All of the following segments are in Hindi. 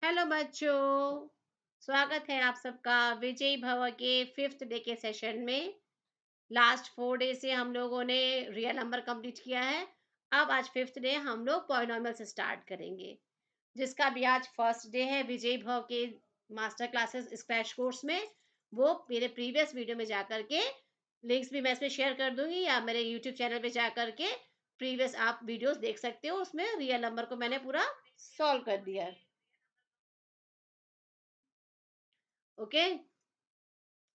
हेलो बच्चों, स्वागत है आप सबका विजयी भव के फिफ्थ डे के सेशन में। लास्ट 4 डे से हम लोगों ने रियल नंबर कंप्लीट किया है। अब आज फिफ्थ डे हम लोग पॉलिनॉमियल से स्टार्ट करेंगे, जिसका भी आज फर्स्ट डे है विजयी भव के मास्टर क्लासेस स्क्रैच कोर्स में। वो मेरे प्रीवियस वीडियो में जाकर के लिंक्स भी मैं इसमें शेयर कर दूंगी, या मेरे यूट्यूब चैनल पे जाकर के प्रीवियस आप वीडियोस देख सकते हो। उसमें रियल नंबर को मैंने पूरा सॉल्व कर दिया है। ओके,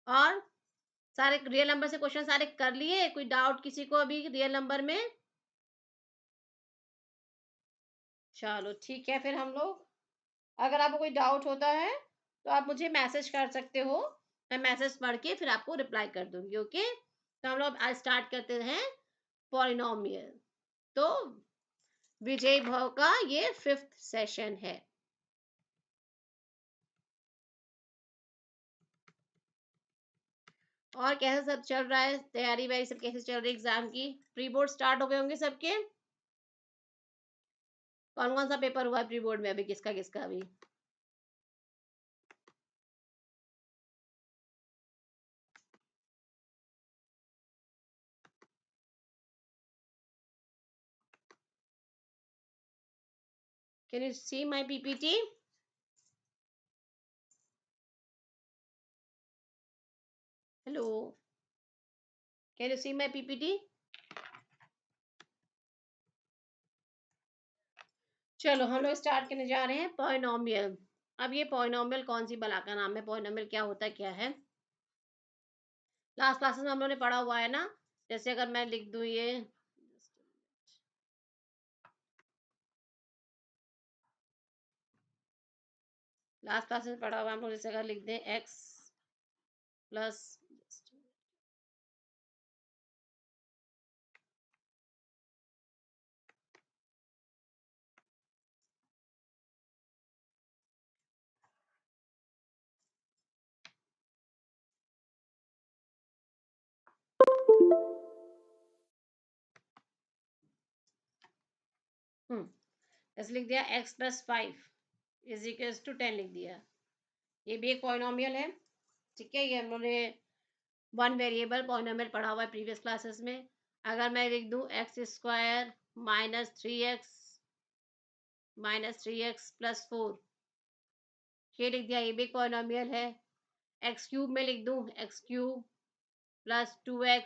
और सारे रियल नंबर से क्वेश्चन सारे कर लिए? कोई डाउट किसी को अभी रियल नंबर में? चलो ठीक है, फिर हम लोग, अगर आपको कोई डाउट होता है तो आप मुझे मैसेज कर सकते हो। मैं मैसेज पढ़ के फिर आपको रिप्लाई कर दूंगी। ओके, तो हम लोग आज स्टार्ट करते हैं पॉलिनोमियल। तो विजय भव का ये फिफ्थ सेशन है। और कैसा सब चल रहा है? तैयारी वैयारी सब कैसे चल रही है एग्जाम की? प्री बोर्ड स्टार्ट हो गए होंगे सबके। कौन कौन सा पेपर हुआ है प्री बोर्ड में अभी? किसका किसका अभी? Can you see my PPT? Hello, can you see my PPT? चलो हम लोग स्टार्ट करने जा रहे हैं पॉलिनोमियल। अब ये पॉलिनोमियल कौन सी बला का नाम है? पॉलिनोमियल क्या होता है, क्या है? लास्ट क्लासेस में हम लोगों ने पढ़ा हुआ है ना। जैसे अगर मैं लिख दूं ये, लास्ट क्लासेस में पढ़ा हुआ है हम लोग। जैसे अगर लिख दें एक्स प्लस, ऐसे लिख दिया x plus 5 is equals to 10 लिख दिया। ये भी एक पॉलिनोमियल है। ठीक है, ये हम लोगों ने वन वेरिएबल पॉलिनोमियल पढ़ा हुआ है प्रीवियस क्लासेस में। अगर मैं लिख दूं x square minus three x plus 4, ये लिख दिया, ये भी एक पॉलिनोमियल है। एक्स क्यूब में लिख दूं x cube plus 2x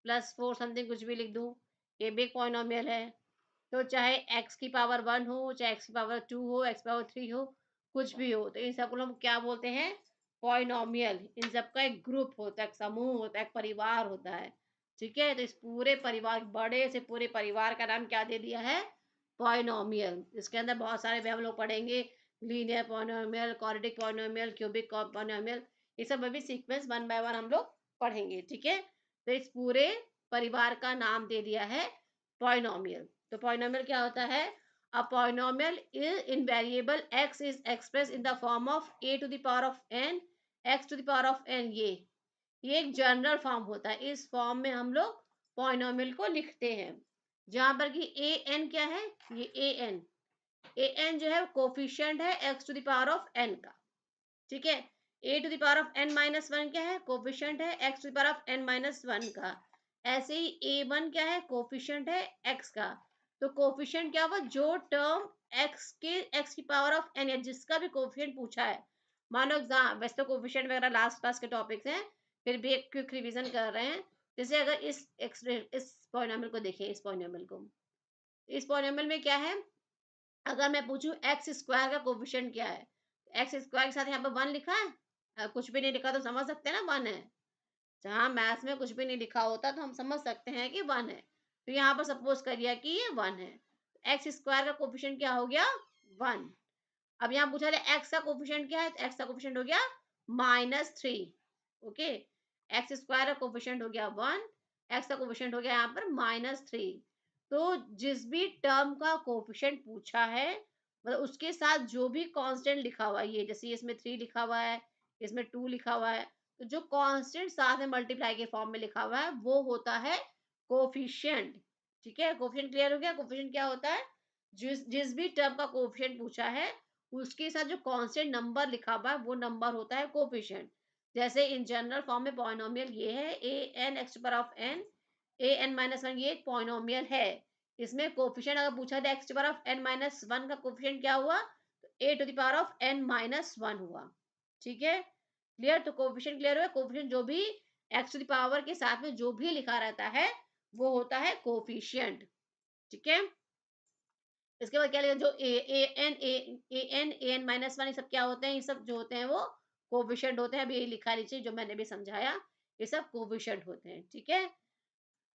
plus 4 something कुछ भी लिख दूं, ये भी एक पॉलिनोमियल है। तो चाहे x की पावर 1 हो, चाहे x की पावर 2 हो, x पावर 3 हो, कुछ भी हो, तो इन सबको हम क्या बोलते हैं? पॉलिनोमियल। इन सबका एक ग्रुप होता है, एक समूह होता है, एक परिवार होता है। ठीक है, तो इस पूरे परिवार, बड़े से पूरे परिवार का नाम क्या दे दिया है? पॉलिनोमियल। इसके अंदर बहुत सारे भी हम लोग पढ़ेंगे, linear polynomial, quadratic polynomial, cubic polynomial, ये सब अभी सीक्वेंस वन बाय वन हम लोग पढ़ेंगे। ठीक है, तो इस पूरे परिवार का नाम दे दिया है पॉलिनोमियल। तो पॉलिनोमियल क्या होता है? A polynomial is in variable x is express in the form of a to the power of n, x to the power of n। ये एक जनरल फॉर्म होता है। इस फॉर्म में हम लोग पॉलिनोमियल को लिखते हैं, जहां पर कि ए एन क्या है? ये ए एन जो है कोफिशिएंट है x to the power of n का। ठीक है, a to the power of n minus one क्या है? कोफिशिएंट है x to the power of n minus one का। ऐसे ही ए वन क्या है? कोफिशिएंट है एक्स का। तो कोफिशिएंट क्या हुआ? जो टर्म एक्स की पावर ऑफ एन है, जिसका भी कोफिशिएंट पूछा है। मानो एग्जाम, वैसे तो कोफिशिएंट वगैरह लास्ट क्लास के टॉपिक्स हैं, फिर भी एक क्विक रिवीजन कर रहे हैं। जैसे अगर इस पॉलिनोमियल को देखें, इस पॉलिनोमियल में क्या है? अगर मैं पूछूं एक्स स्क्वायर का कोफिशिएंट क्या है, एक्स स्क्वायर के साथ यहाँ पर वन लिखा है? कुछ भी नहीं लिखा तो समझ सकते हैं ना वन है। जहाँ मैथ्स में कुछ भी नहीं लिखा होता तो हम समझ सकते हैं कि वन है। तो यहाँ पर सपोज करिए कि ये वन है, एक्स स्क्वायर का कोफिशिएंट क्या हो गया? वन। अब यहाँ पूछा जाए एक्स का कोफिशिएंट क्या है, तो एक्स का कोफिशिएंट हो गया -3। ओके, एक्स स्क्वायर का कोफिशिएंट हो गया वन, एक्स का कोफिशिएंट हो गया यहाँ पर -3। तो जिस भी टर्म का कोफिशिएंट पूछा है, मतलब उसके साथ जो भी कांस्टेंट लिखा हुआ है, ये जैसे इसमें 3 लिखा हुआ है, इसमें 2 लिखा हुआ है, तो जो कांस्टेंट साथ में मल्टीप्लाई के फॉर्म में लिखा हुआ है वो होता है कोफिशिएंट। ठीक है, कोफिशिएंट क्लियर हो गया? कोफिशिएंट क्या होता है? जिस जिस भी टर्म का कोफिशिएंट पूछा है उसके साथ जो कांस्टेंट नंबर लिखा हुआ है वो नंबर होता है कोफिशिएंट। जैसे इन जनरल फॉर्म में पॉलिनोमियल ये है a n x to power of n, a n minus one, ये एक पॉलिनोमियल है। इसमें कोफिशिएंट अगर पूछा जाए x to power of n minus one का कोफिशिएंट क्या हुआ, तो a to the power of n minus one हुआ। ठीक है, क्लियर? तो कोफिशिएंट क्लियर हुआ। कोफिशिएंट जो भी एक्स टू द पावर के साथ में जो भी लिखा रहता है वो होता है कोफिशिएंट। ठीक है, इसके बाद क्या लिखा, जो a n a n minus one, ये सब क्या होते हैं, ये सब जो होते हैं वो कोफिशिएंट होते हैं। अभी यही लिखा नीचे जो मैंने भी समझाया, ये सब कोफिशिएंट होते हैं। ठीक है,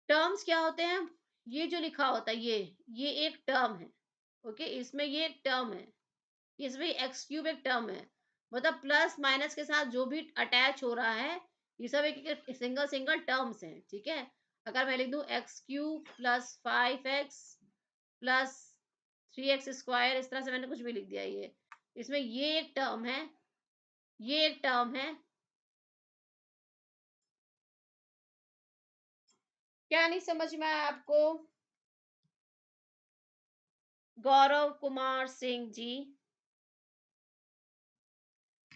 टर्म्स क्या होते हैं, ये जो लिखा होता है ये एक टर्म है। ओके, इसमें ये एक टर्म है, इसमें एक्स क्यूब एक टर्म है। मतलब प्लस माइनस के साथ जो भी अटैच हो रहा है ये सब एक सिंगल सिंगल टर्म्स हैं। ठीक है, अगर मैं लिख दूं x cube plus five x plus three x square, इस तरह से मैंने कुछ भी लिख दिया, ये इसमें ये एक टर्म है, ये एक टर्म है। क्या नहीं समझ में आया आपको? गौरव कुमार सिंह जी,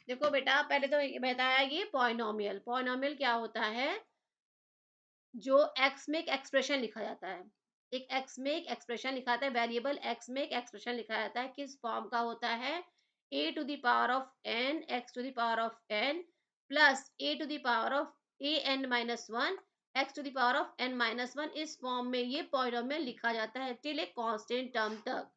देखो बेटा, पहले तो ये बताया, ये पॉलिनोमियल, पॉलिनोमियल क्या होता है, जो एक्स में एक एक्सप्रेशन लिखा जाता है, एक एक्स में एक एक्सप्रेशन लिखा जाता है, वेरिएबल एक्स में एक एक्सप्रेशन लिखा जाता है, किस फॉर्म का होता है, a to the power of n x to the power of n plus a to the power of a n minus one x to the power of n minus one. इस फॉर्म में ये पॉलिनोमियल लिखा जाता है टिल ए कांस्टेंट टर्म तक।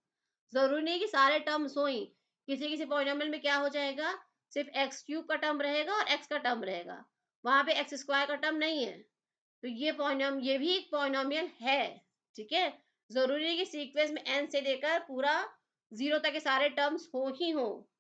जरूरी नहीं कि सारे टर्म्स हो ही, किसी किसी पॉलिनोमियल में क्या हो जाएगा, सिर्फ एक्स क्यूब का टर्म रहेगा और एक्स का टर्म रहेगा, वहां पे एक्स स्क्वायर का टर्म नहीं है, तो ये भी एक पॉलिनोमियल है। ठीक है, जरूरी है कि सीक्वेंस में एन से लेकर पूरा जीरो तक के सारे टर्म्स हो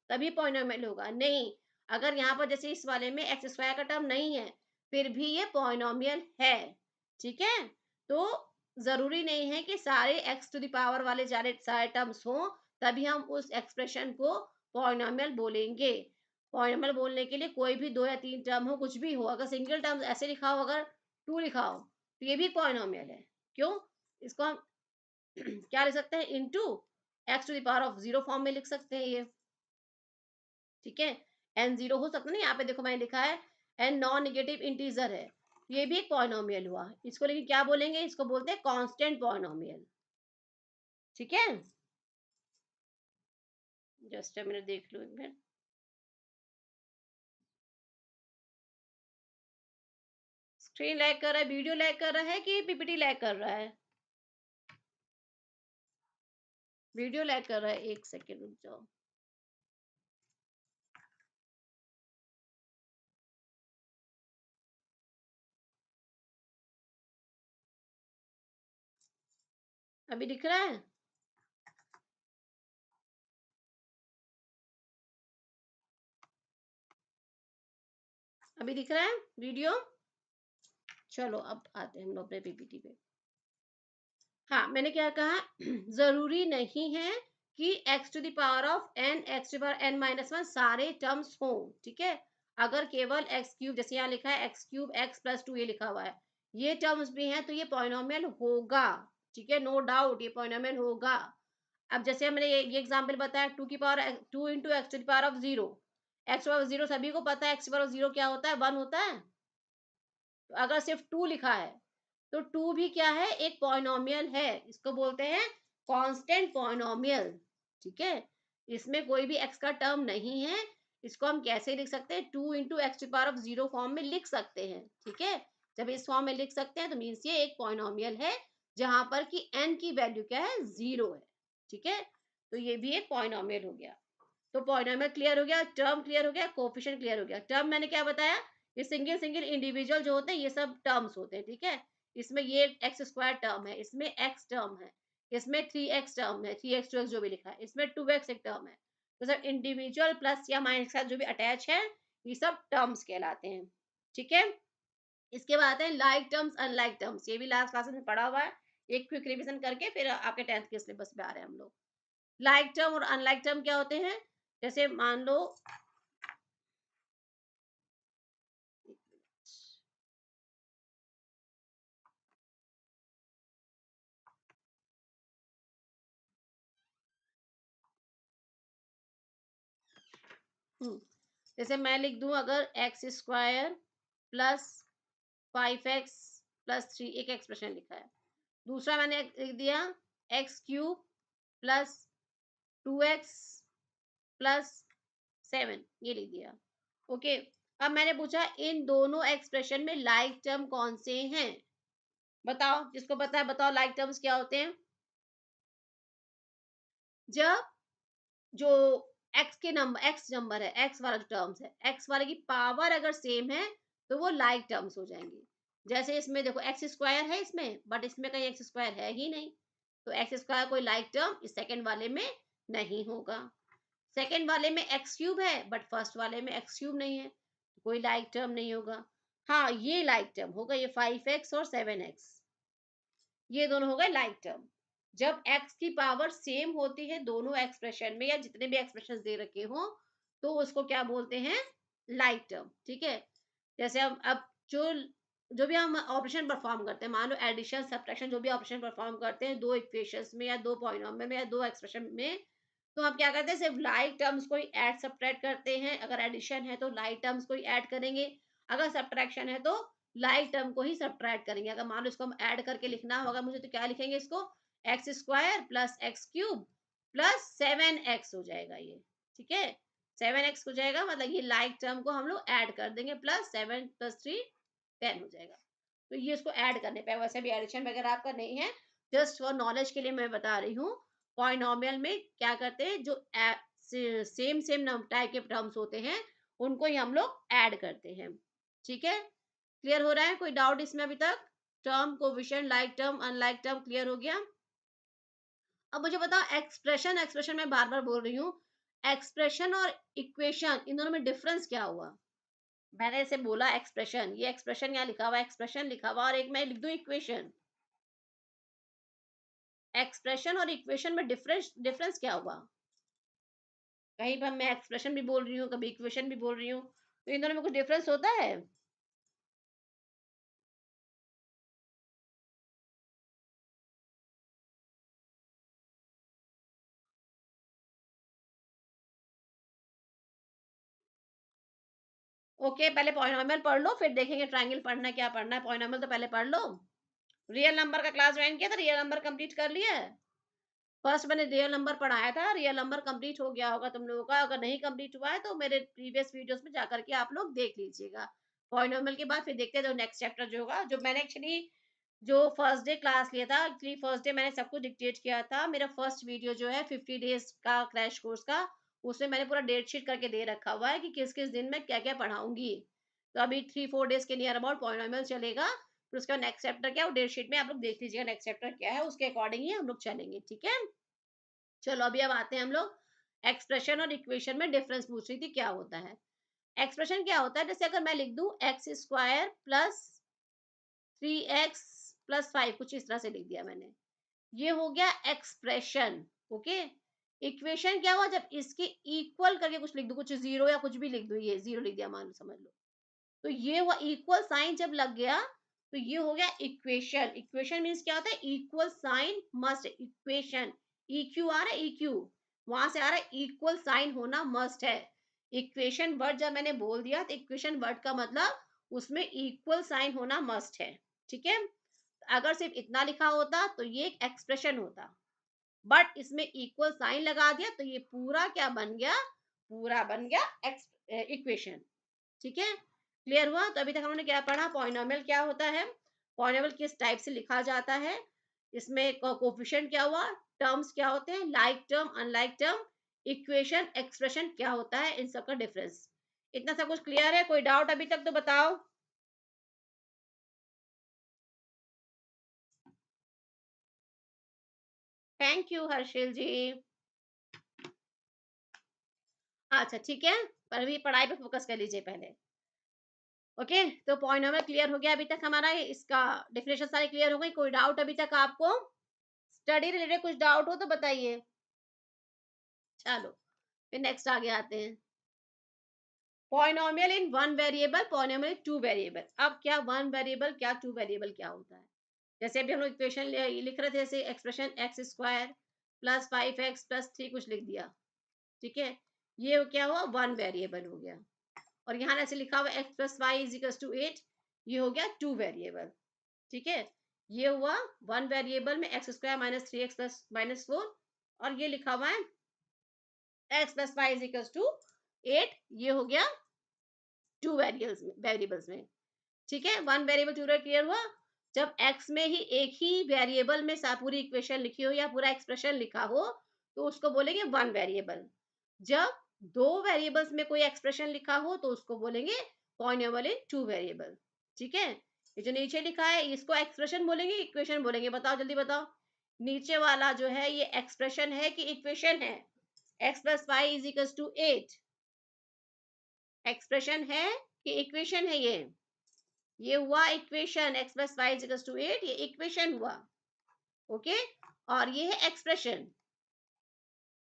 तभी पॉलिनोमियल होगा, नहीं। अगर यहाँ पर जैसे इस वाले में एक्स स्क्वायर का टर्म नहीं है फिर भी ये पॉलिनोमियल है। ठीक है, तो जरूरी नहीं है कि सारे एक्स टू द पावर वाले सारे सारे टर्म्स हो तभी हम उस एक्सप्रेशन को पॉलिनोमियल बोलेंगे। पॉलिनोमियल बोलने के लिए कोई भी दो या तीन टर्म हो, कुछ भी हो, अगर सिंगल टर्म ऐसे लिखा हो, अगर टू लिखा हो तो ये भी पॉलिनोमियल है। क्यों? इसको हम क्या लिख सकते हैं, into x to the power of zero form में लिख सकते हैं ये। ठीक है, एन जीरो हो सकता है ना, यहाँ पे देखो मैंने लिखा है एन नॉन नेगेटिव इंटीजर है, ये भी एक पॉलिनोमियल हुआ। इसको लेकिन क्या बोलेंगे, इसको बोलते हैं कांस्टेंट पॉलिनोमियल। ठीक है, जस्ट मिनट देख लो एक मिनट। स्क्रीन लैग कर रहा है, वीडियो लैग कर रहा है कि पीपीटी लैग कर रहा है? वीडियो लैग कर रहा है, एक सेकेंड रुक जाओ। अभी दिख रहा है? अभी दिख रहा है वीडियो? चलो अब आते हैं हम लोग अपने पीपीटी पे। हाँ, मैंने क्या कहा, जरूरी नहीं है कि x to the power of n x to the power n minus one सारे टर्म्स हो। ठीक है, अगर केवल एक्स क्यूब, जैसे यहाँ लिखा है x cube x plus two, ये लिखा हुआ है, ये टर्म्स भी हैं तो ये पॉलिनोमियल होगा। ठीक है, नो डाउट ये पॉलिनोमियल होगा। अब जैसे हमने ये एग्जांपल बताया, टू की power two into x to the power of zero, x power zero सभी को पता है, एक्स पावर जीरो क्या होता है, वन होता है। तो अगर सिर्फ टू लिखा है तो टू भी क्या है, एक पॉलिनोमियल है, इसको बोलते हैं कांस्टेंट पॉलिनोमियल। ठीक है, इसमें कोई भी एक्स का टर्म नहीं है, इसको हम कैसे लिख सकते हैं, two into x to power of zero form में लिख सकते हैं। ठीक है, जब इस फॉर्म में लिख सकते हैं तो मीन्स ये एक पॉलिनोमियल है जहां पर कि एन की वैल्यू क्या है, जीरो है। ठीक है, तो ये भी एक पॉलिनोमियल हो गया। तो पॉलिनोमियल क्लियर हो गया, टर्म क्लियर हो गया, कोफिशिएंट क्लियर हो गया। टर्म मैंने क्या बताया, ये सिंगल सिंगल इंडिविजुअल जो होते हैं ये सब टर्म्स होते हैं। ठीक है, इसमें ये एक्स स्क्वायर टर्म है, इसमें एक्स टर्म है, इसमें थ्री एक्स टर्म है, थ्री एक्स टू एक्स जो भी लिखा है, इसमें टू एक्स एक टर्म है। तो सब इंडिविजुअल प्लस या माइनस के साथ जो भी अटैच है ये सब टर्म्स कहलाते हैं। ठीक है, इसके बाद आते हैं लाइक टर्म्स अनलाइक टर्म्स, ये भी लास्ट क्लास में पढ़ा हुआ है, एक क्विक रिवीजन करके फिर आपके 10th के सिलेबस में आ रहे हैं हम लोग। लाइक टर्म और अनलाइक टर्म क्या होते हैं, जैसे मान लो जैसे मैं लिख दूं, अगर x square plus 5x plus 3, एक एक्सप्रेशन लिखा है। दूसरा मैंने लिख दिया x cube plus 2x plus 7, ये लिख दिया। ओके, अब मैंने पूछा इन दोनों एक्सप्रेशन में लाइक टर्म कौन से हैं? बताओ, जिसको पता है बताओ लाइक टर्म्स क्या होते हैं। जब जो एक्स नंबर है, एक्स वाला जो टर्म्स है, एक्स वाले की पावर अगर सेम है तो वो लाइक टर्म्स हो जाएंगे। जैसे इसमें देखो एक्स स्क्वायर है इसमें, बट इसमें कहीं एक्स स्क्वायर है ही नहीं, तो एक्स स्क्वायर कोई लाइक टर्म इस सेकंड वाले में नहीं होगा। सेकंड वाले में एक्स क्यूब है बट फर्स्ट वाले में एक्स क्यूब नहीं है, तो कोई लाइक टर्म नहीं होगा। हाँ, ये लाइक टर्म होगा, ये 5x और 7x, ये दोनों हो गए लाइक टर्म। जब x की पावर सेम होती है दोनों एक्सप्रेशन में, या जितने भी एक्सप्रेशन दे रखे हो, तो उसको क्या बोलते हैं? Like term. ठीक है, जैसे अब जो जो भी हम ऑपरेशन परफॉर्म करते हैं, मान लो एडिशन सब्ट्रैक्शन, जो भी ऑपरेशन परफॉर्म करते हैं दो इक्वेशंस में या दो पॉलिनोमियल में या दो एक्सप्रेशन में, तो हम क्या करते हैं? सिर्फ लाइक टर्म्स को ही ऐड सब्ट्रैक्ट करते हैं। अगर एडिशन है तो लाइक टर्म्स को ही ऐड करेंगे, अगर सब्ट्रैक्शन है तो लाइक टर्म को ही सब्ट्रैक्ट करेंगे। अगर मान लो इसको हम ऐड करके लिखना होगा मुझे, तो क्या लिखेंगे इसको? X square plus x cube plus 7x हो जाएगा ये। ठीक है, 7x हो जाएगा, मतलब ये लाइक टर्म को हम लोग ऐड कर देंगे, प्लस 7 प्लस 3 10 हो जाएगा। तो ये इसको ऐड करने पे, वैसे भी एडिशन वगैरह आपका नहीं है, जस्ट फॉर नॉलेज के लिए मैं बता रही हूँ। पॉलिनोमियल में क्या करते हैं, जो सेम सेम टाइप के टर्म्स होते हैं उनको ही हम लोग ऐड करते हैं। ठीक है, क्लियर हो रहा है? कोई डाउट इसमें अभी तक? Term, coefficient, like term, unlike term clear हो गया? अब मुझे बताओ एक्सप्रेशन, एक्सप्रेशन मैं बार बार बोल रही हूँ, एक्सप्रेशन और इक्वेशन इन दोनों में डिफरेंस क्या हुआ? मैंने इसे बोला एक्सप्रेशन, ये एक्सप्रेशन यहाँ लिखा हुआ है, एक्सप्रेशन लिखा हुआ, और एक मैं लिख दूं इक्वेशन। एक्सप्रेशन और इक्वेशन में डिफरेंस डिफरेंस क्या हुआ? कहीं पर मैं एक्सप्रेशन भी बोल रही हूँ, कभी इक्वेशन भी बोल रही हूँ, तो इन दोनों में कुछ डिफरेंस होता है? ओके, पहले पॉलिनोमियल पढ़ लो, फिर देखेंगे ट्रायंगल पढ़ना है, क्या पढ़ना है। पॉलिनोमियल तो पहले पढ़ लो। रियल नंबर का क्लास ज्वाइन किया था? रियल नंबर कंप्लीट कर लिया है? फर्स्ट मैंने रियल नंबर पढ़ाया था, रियल नंबर कंप्लीट हो गया होगा तुम लोगों का। अगर नहीं कंप्लीट हुआ है तो मेरे प्रीवियस वीडियोस में जाकर के आप लोग देख लीजिएगा। पॉलिनोमियल के बाद फिर देखते हैं जो नेक्स्ट चैप्टर जो होगा, जो मैंने एक्चुअली जो फर्स्ट डे क्लास लिया था, एक्चुअली फर्स्ट डे मैंने सब कुछ डिक्टेट किया था। मेरा फर्स्ट वीडियो जो है 50 डेज का क्रैश कोर्स का, उसमें मैंने पूरा डेट शीट करके दे रखा हुआ है कि किस किस दिन में क्या क्या पढ़ाऊंगी। तो अभी 3-4 डेज के नियर अबाउट पॉलिनोमियल चलेगा, फिर उसका नेक्स्ट चैप्टर क्या है वो डेट शीट में आप लोग देख लीजिएगा, नेक्स्ट चैप्टर क्या है उसके अकॉर्डिंग ही हम लोग चलेंगे। ठीक है, चलो अभी अब आते हैं हम लोग एक्सप्रेशन और इक्वेशन में डिफरेंस पूछ रही थी क्या होता है। एक्सप्रेशन क्या होता है, जैसे अगर मैं लिख दूं x square plus 3x plus 5, कुछ इस तरह से लिख दिया मैंने, ये हो गया एक्सप्रेशन। ओके, इक्वेशन क्या हुआ, जब इसके इक्वल करके कुछ लिख दो, कुछ जीरो या कुछ भी लिख दो, ये जीरो लिख दिया मान लो, समझ लो, तो ये हुआ इक्वल साइन जब लग गया, तो ये हो गया इक्वेशन। इक्वेशन मींस क्या होता है? इक्वल साइन मस्ट, इक्वेशन इक्यू आ रहा है, इक्यू वहां से आ रहा है, इक्वल साइन होना मस्ट है। इक्वेशन वर्ड जब मैंने बोल दिया तो इक्वेशन वर्ड का मतलब उसमें इक्वल साइन होना मस्ट है। ठीक है, अगर सिर्फ इतना लिखा होता तो ये एक एक्सप्रेशन होता, बट इसमें इक्वल साइन लगा दिया तो ये पूरा क्या बन गया? पूरा बन गया इक्वेशन। ठीक है, क्लियर हुआ? तो अभी तक हमने क्या पढ़ा? पॉलिनोमियल क्या होता है, पॉलिनोमियल किस टाइप से लिखा जाता है, इसमें कोफिशिएंट क्या हुआ, टर्म्स क्या होते हैं, like term, unlike term, equation, expression क्या होता है, इन सब का डिफरेंस। इतना सब कुछ क्लियर है? कोई डाउट अभी तक तो बताओ। थैंक यू हर्षिल जी। अच्छा ठीक है, पर अभी पढ़ाई पे फोकस कर लीजिए पहले। ओके, तो पॉलिनोमियल क्लियर हो गया अभी तक हमारा, इसका डेफिनेशन सारी क्लियर हो गई। कोई डाउट अभी तक आपको? स्टडी रिलेटेड कुछ डाउट हो तो बताइए। चलो फिर नेक्स्ट आगे आते हैं। Polynomial in one variable, polynomial two variable. अब क्या वन वेरिएबल क्या टू वेरिएबल क्या होता है? जैसे अभी हम लोग इक्वेशन लिख रहे थे, जैसे expression x square plus 5x plus 3 कुछ लिख दिया। ठीक है, ये क्या हुआ, वन वेरिएबल हो गया। और यहाँ ऐसे लिखा हुआ x plus y is equal to 8, ये हो गया टू वेरिएबल। ठीक है, ये हुआ वन वेरिएबल में x square minus 3x plus minus 4, और ये लिखा हुआ है x plus y is equal to 8, ये हो गया टू वेरिएबल्स में। ठीक है, वन वेरिएबल टू क्लियर हुआ। जब x में ही एक ही वेरिएबल में पूरी इक्वेशन लिखी हो या पूरा एक्सप्रेशन लिखा हो तो उसको बोलेंगे वन वेरिएबल। जब दो वेरिएबल्स में कोई एक्सप्रेशन लिखा हो तो उसको बोलेंगे पॉलिनोमियल इन टू वेरिएबल। ठीक है, ये जो नीचे लिखा है इसको एक्सप्रेशन बोलेंगे, इक्वेशन बोलेंगे? बताओ जल्दी बताओ। नीचे वाला जो है ये एक्सप्रेशन है कि इक्वेशन है? x plus y is equal to 8 expression है कि इक्वेशन है? ये हुआ equation, x plus y is equal to 8, ये इक्वेशन हुआ। ओके, और ये है एक्सप्रेशन।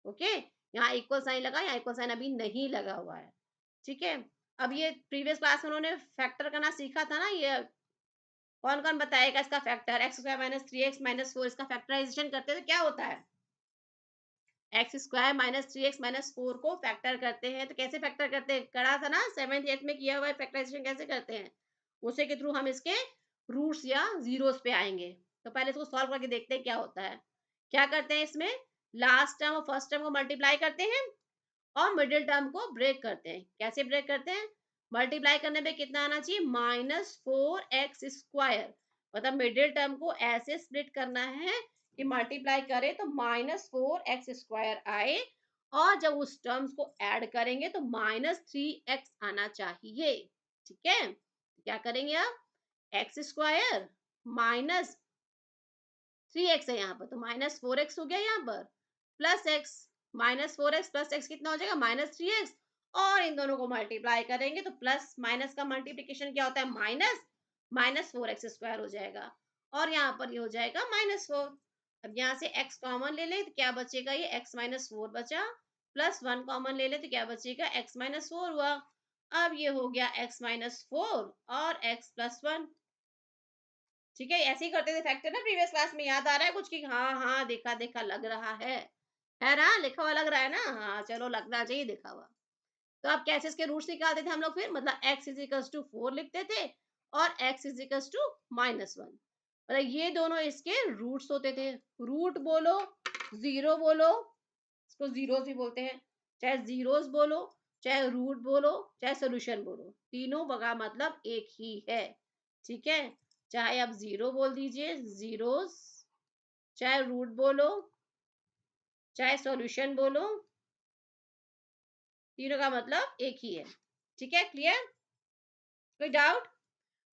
ओके, यहाँ इक्वल साइन लगा, यहाँ इक्वल साइन अभी नहीं लगा हुआ है। ठीक है, अब ये प्रीवियस क्लास में उन्होंने फैक्टर करना सीखा था ना, ये कौन कौन बताएगा इसका factor? X square minus 3x minus 4, इसका फैक्टराइजेशन करते हैं तो क्या होता है? X square minus 3x minus 4 को फैक्टर करते हैं तो कैसे फैक्टर करते हैं? करा था ना, 7th 8th में किया हुआ है। फैक्टराइजेशन कैसे करते हैं? उसे के थ्रू हम इसके रूट्स या जीरोस पे आएंगे। तो पहले इसको सॉल्व करके देखते हैं क्या होता है। क्या करते हैं इसमें? लास्ट टर्म और फर्स्ट टर्म को मल्टीप्लाई करते हैं और मिडिल टर्म को ब्रेक करते हैं। कैसे ब्रेक करते हैं? मल्टीप्लाई करने पे कितना आना चाहिए? -4x²। मतलब मिडिल टर्म को ऐसे स्प्लिट करना है कि मल्टीप्लाई करें तो -4x² आए, और जब उस टर्म्स को ऐड करेंगे तो -3x आना चाहिए। ठीक है, क्या करेंगे अब? x² माइनस 3x है यहाँ पर, तो -4x हो गया यहाँ पर, plus x, -4x plus x कितना हो जाएगा? -3x। और इन दोनों को मल्टीप्लाई करेंगे तो प्लस माइनस का मल्टीप्लिकेशन क्या होता है? माइनस, -4x² हो जाएगा, और यहाँ पर ये हो जाएगा -4। अब यहाँ से x कॉमन ले लें तो क्या बचेगा? ये x-4 बचा, प्लस 1 कॉमन ले लें तो क्या बचेगा? x-4 हुआ। अब ये हो गया x-4 और x प्लस 1। ठीक है, ऐसे ही करते थे फैक्टर ना प्रीवियस क्लास में, याद आ रहा है कुछ कि हाँ हाँ देखा देखा लग रहा है ना? लिखा हुआ लग रहा है ना? हाँ चलो, लगना चाहिए देखा हुआ। तो अब कैसे इसके रूट्स निकालते थे हम लोग? फिर मतलब x इज इक्वल्स टू 4 लिखते थे और x इज इक्वल्स टू -1, मतलब ये दोनों इसके रूट्स होते थे। रूट बोलो, जीरो बोलो, इसको जीरोस भी बोलते हैं, चाहे जीरोस बोलो, चाहे रूट बोलो, चाहे सोल्यूशन बोलो, तीनों बगा मतलब एक ही है। ठीक है, चाहे आप जीरो बोल दीजिए, जीरोस, चाहे रूट बोलो, चाहे सॉल्यूशन बोलो, तीनों का मतलब एक ही है। ठीक है, क्लियर? कोई डाउट?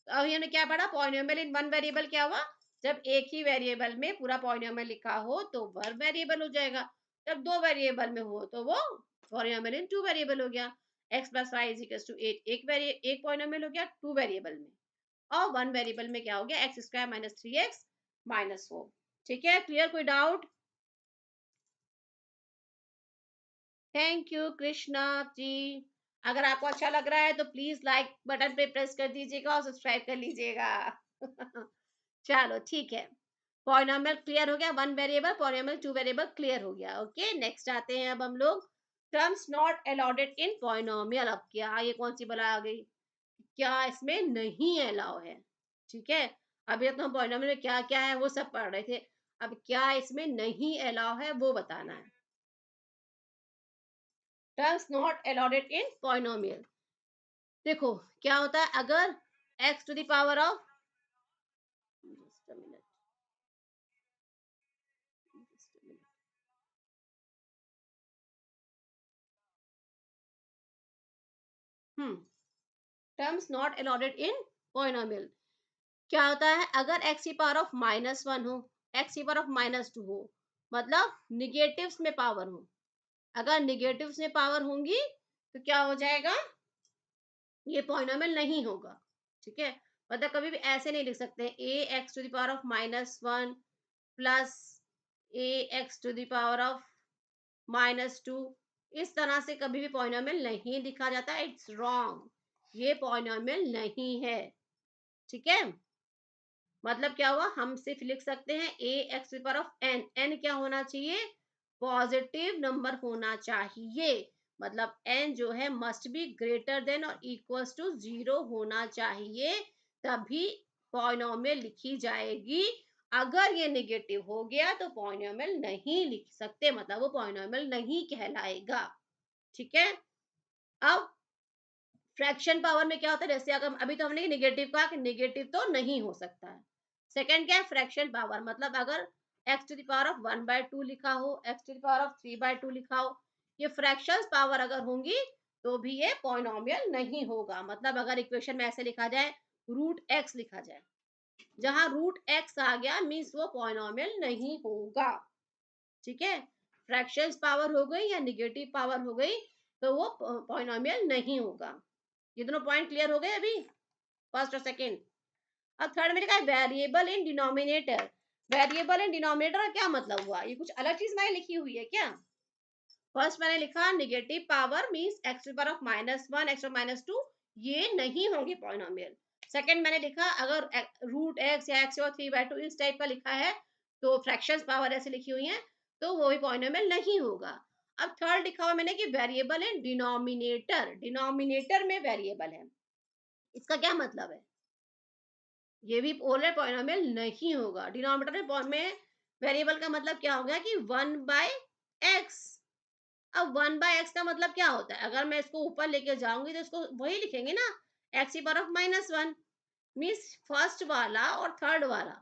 तो अभी हमने क्या पढ़ा? पॉलिनोमियल इन वन वेरिएबल क्या हुआ? जब एक ही वेरिएबल में पूरा पॉलिनोमियल लिखा हो तो वन वेरिएबल हो जाएगा। जब दो वेरिएबल में हो तो वो पॉलिनोमियल इन टू वेरिएबल हो गया। x plus y is equal to 8 एक पॉलिनोमियल हो गया टू वेरिएबल में, और वन वेरिएबल में क्या हो गया? X square minus 3x minus 4। ठीक है, क्लियर? कोई doubt? Thank you Krishna ji. अगर आपको अच्छा लग रहा है तो प्लीज लाइक बटन पे प्रेस कर दीजिएगा और सब्सक्राइब कर लीजिएगा। चलो ठीक है, पॉलिनोमियल क्लियर हो गया, one variable polynomial two variable clear हो गया। ओके, नेक्स्ट आते हैं अब हम लोग terms not allowed in polynomial. अब क्या ये कौन सी बला आ गई? क्या इसमें नहीं अलाउ है? ठीक है, अभी तो हम पॉलिनोमियल में क्या क्या है वो सब पढ़ रहे थे, अब क्या इसमें नहीं अलाउ है वो बताना है। Terms not allowed in polynomial, देखो क्या होता है अगर x to the power of, just a minute, just a minute, terms not allowed in polynomial क्या होता है? अगर x की पावर ऑफ -1 हो, x की पावर ऑफ -2 हो, मतलब निगेटिव्स में पावर हो, अगर निगेटिव्स में पावर होंगी तो क्या हो जाएगा? ये पॉलिनोमियल नहीं होगा। ठीक है, मतलब कभी भी ऐसे नहीं लिख सकते a x to the power of -1 plus a x to the power of -2, इस तरह से कभी भी पॉलिनोमियल नहीं लिखा जाता। इट्स रॉन्ग, ये पॉलिनोमियल नहीं है। ठीक है, मतलब क्या हुआ? हम सिर्फ लिख सकते हैं a x to the power of n. N क्या होना चाहिए? पॉजिटिव नंबर होना चाहिए। मतलब n जो है मस्ट बी ग्रेटर देन और इक्वल्स टू 0 होना चाहिए, तभी पॉलिनॉमियल लिखी जाएगी। अगर ये नेगेटिव हो गया तो पॉलिनॉमियल नहीं लिख सकते, मतलब वो पॉलिनॉमियल नहीं कहलाएगा। ठीक है। अब फ्रैक्शन पावर में क्या होता है, जैसे अगर अभी तो हमने नेगेटिव कहा कि नेगेटिव तो नहीं हो सकता है। सेकंड क्या है, फ्रैक्शन पावर, मतलब अगर x to the power of 1/2 लिखा हो, x to the power of 3/2 लिखा हो, ये फ्रैक्शंस पावर अगर होंगी तो भी ये पॉलिनॉमियल नहीं होगा। मतलब अगर इक्वेशन में ऐसे लिखा जाए, रूट x लिखा जाए, जहां रूट x आ गया मीन्स वो पॉलिनॉमियल नहीं होगा। ठीक है। फ्रैक्शंस पावर हो गई या निगेटिव पावर हो गई तो वो पॉलिनॉमियल नहीं होगा। ये दोनों पॉइंट क्लियर हो गए अभी, फर्स्ट और सेकंड। अब थर्ड में लिखा है variable in denominator. Variable in denominator का क्या मतलब हुआ, ये कुछ अलग चीज मैंने लिखी हुई है क्या? फर्स्ट मैंने लिखा negative power means x to power of -1 x -2, ये नहीं होंगे पॉलिनॉमियल। सेकंड मैंने लिखा अगर रूट एक्स या एक्स और 3/2 इस टाइप का लिखा है तो फ्रैक्शंस पावर ऐसे लिखी हुई है तो वो भी पॉलिनॉमियल नहीं होगा। अब थर्ड लिखा हुआ मैंने कि वेरिएबल इन डिनोमिनेटर, डिनोमिनेटर में वेरिएबल है, इसका क्या मतलब है? ये भी पोलर पॉलिनॉमियल नहीं होगा। डिनोमिनेटर में वेरिएबल का मतलब क्या हो गया कि 1/x। अब 1/x का मतलब क्या होता है, अगर मैं इसको ऊपर लेके जाऊंगी तो इसको वही लिखेंगे ना, x की पावर ऑफ -1 मीन्स फर्स्ट वाला और थर्ड वाला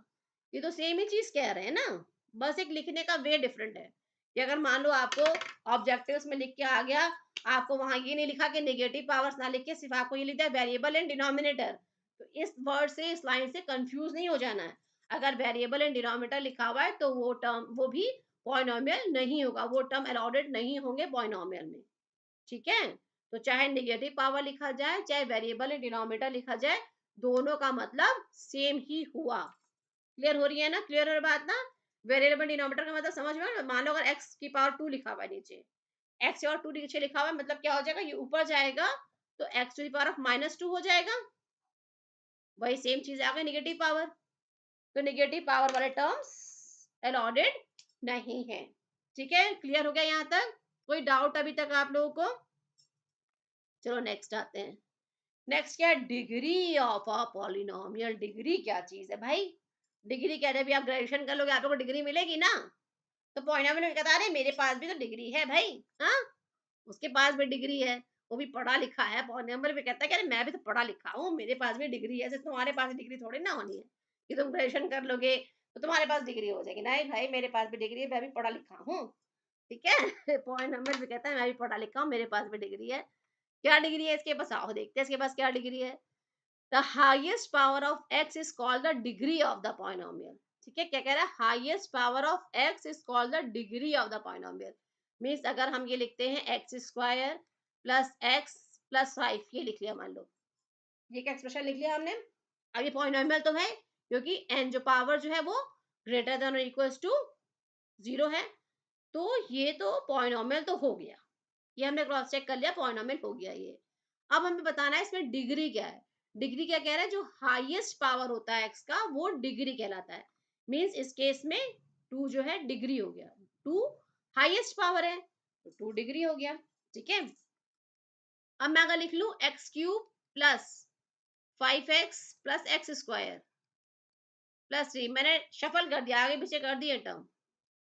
ये तो सेम ही चीज कह रहे हैं ना, बस एक लिखने का वे डिफरेंट है। कि अगर मान लो आपको ऑब्जेक्टिव्स में लिख के आ गया, आपको वहां ये नहीं लिखा कि नेगेटिव पावर्स ना लिख के सिर्फ आपको ये लिख दिया वेरिएबल एंड डिनोमिनेटर, तो इस वर्ड से इस लाइन से कंफ्यूज नहीं हो जाना है। अगर वेरिएबल एंड डिनोमिनेटर लिखा हुआ है तो वो टर्म वो भी पॉलिनॉमियल नहीं होगा, वो टर्म अलाउडेड नहीं होंगे पॉलिनॉमियल में। ठीक है। तो चाहे नेगेटिव पावर लिखा जाए चाहे वेरिएबल एंड डिनोमिनेटर लिखा जाए, दोनों का मतलब सेम ही हुआ। क्लियर हो रही है ना, क्लियर हो रही बात ना? वेरिएबल डिनोमिनेटर का मतलब समझ में, मान लो अगर x की पावर 2 लिखा हुआ है नीचे, x और 2 नीचे लिखा हुआ है, मतलब क्या हो जाएगा, ये ऊपर जाएगा तो x to the power of -2 हो जाएगा। वही सेम चीज आ गई नेगेटिव पावर, तो नेगेटिव पावर वाले टर्म्स अलाउडेड नहीं है। ठीक है, क्लियर हो गया यहाँ तक? कोई डाउट अभी तक आप लोगों को? चलो नेक्स्ट आते हैं। नेक्स्ट क्या है, degree of a polynomial. Degree क्या चीज है भाई? डिग्री क्या है, अभी आप ग्रेजुएशन कर लोगे आप लोग को डिग्री मिलेगी ना, तो पॉलिनोमियल में कहता है मेरे पास भी तो डिग्री है भाई। हाँ, उसके पास भी डिग्री है, वो भी पढ़ा लिखा है। पॉलिनोमियल भी कहता है कि अरे मैं भी तो पढ़ा लिखा हूँ, मेरे पास भी डिग्री है। सिर्फ तुम्हारे पास डिग्री थोड़ी ना होनी है कि तुम ग्रेजुएशन कर लोगे तो तुम्हारे पास डिग्री हो जाएगी। नहीं भाई, मेरे पास भी डिग्री है, मैं भी पढ़ा लिखा हूँ। ठीक है। पॉलिनोमियल भी कहता है मैं भी पढ़ा लिखा हूँ, मेरे पास भी डिग्री है। क्या डिग्री है इसके पास, आओ देखते हैं इसके पास क्या डिग्री है। The highest power of x is called the degree of the polynomial. ठीक है, क्या कह रहा है, highest power of x is called the degree of the polynomial. Means अगर हम ये लिखते हैं x square plus x plus 5, ये लिख लिया मान लो, ये क्या एक्सप्रेशन लिख लिया हमने। अब ये पॉलिनोमियल तो है क्योंकि एन जो पावर जो है वो ग्रेटर देन और इक्वल्स टू 0 है, तो ये तो पॉलिनोमियल तो हो गया। ये हमने क्रॉस चेक कर लिया, पॉलिनोमियल हो गया ये। अब हमें बताना है इसमें डिग्री क्या है। डिग्री क्या कह रहा है, जो हाईएस्ट पावर होता है एक्स का वो डिग्री कहलाता है। मींस इस केस में 2 जो है डिग्री हो गया, 2 हाईएस्ट पावर है तो 2 डिग्री हो गया। ठीक है। अब मैं अगर लिख लूं x cube plus 5x plus x square plus 3, मैंने शफल कर दिया, आगे पीछे कर दिए टर्म,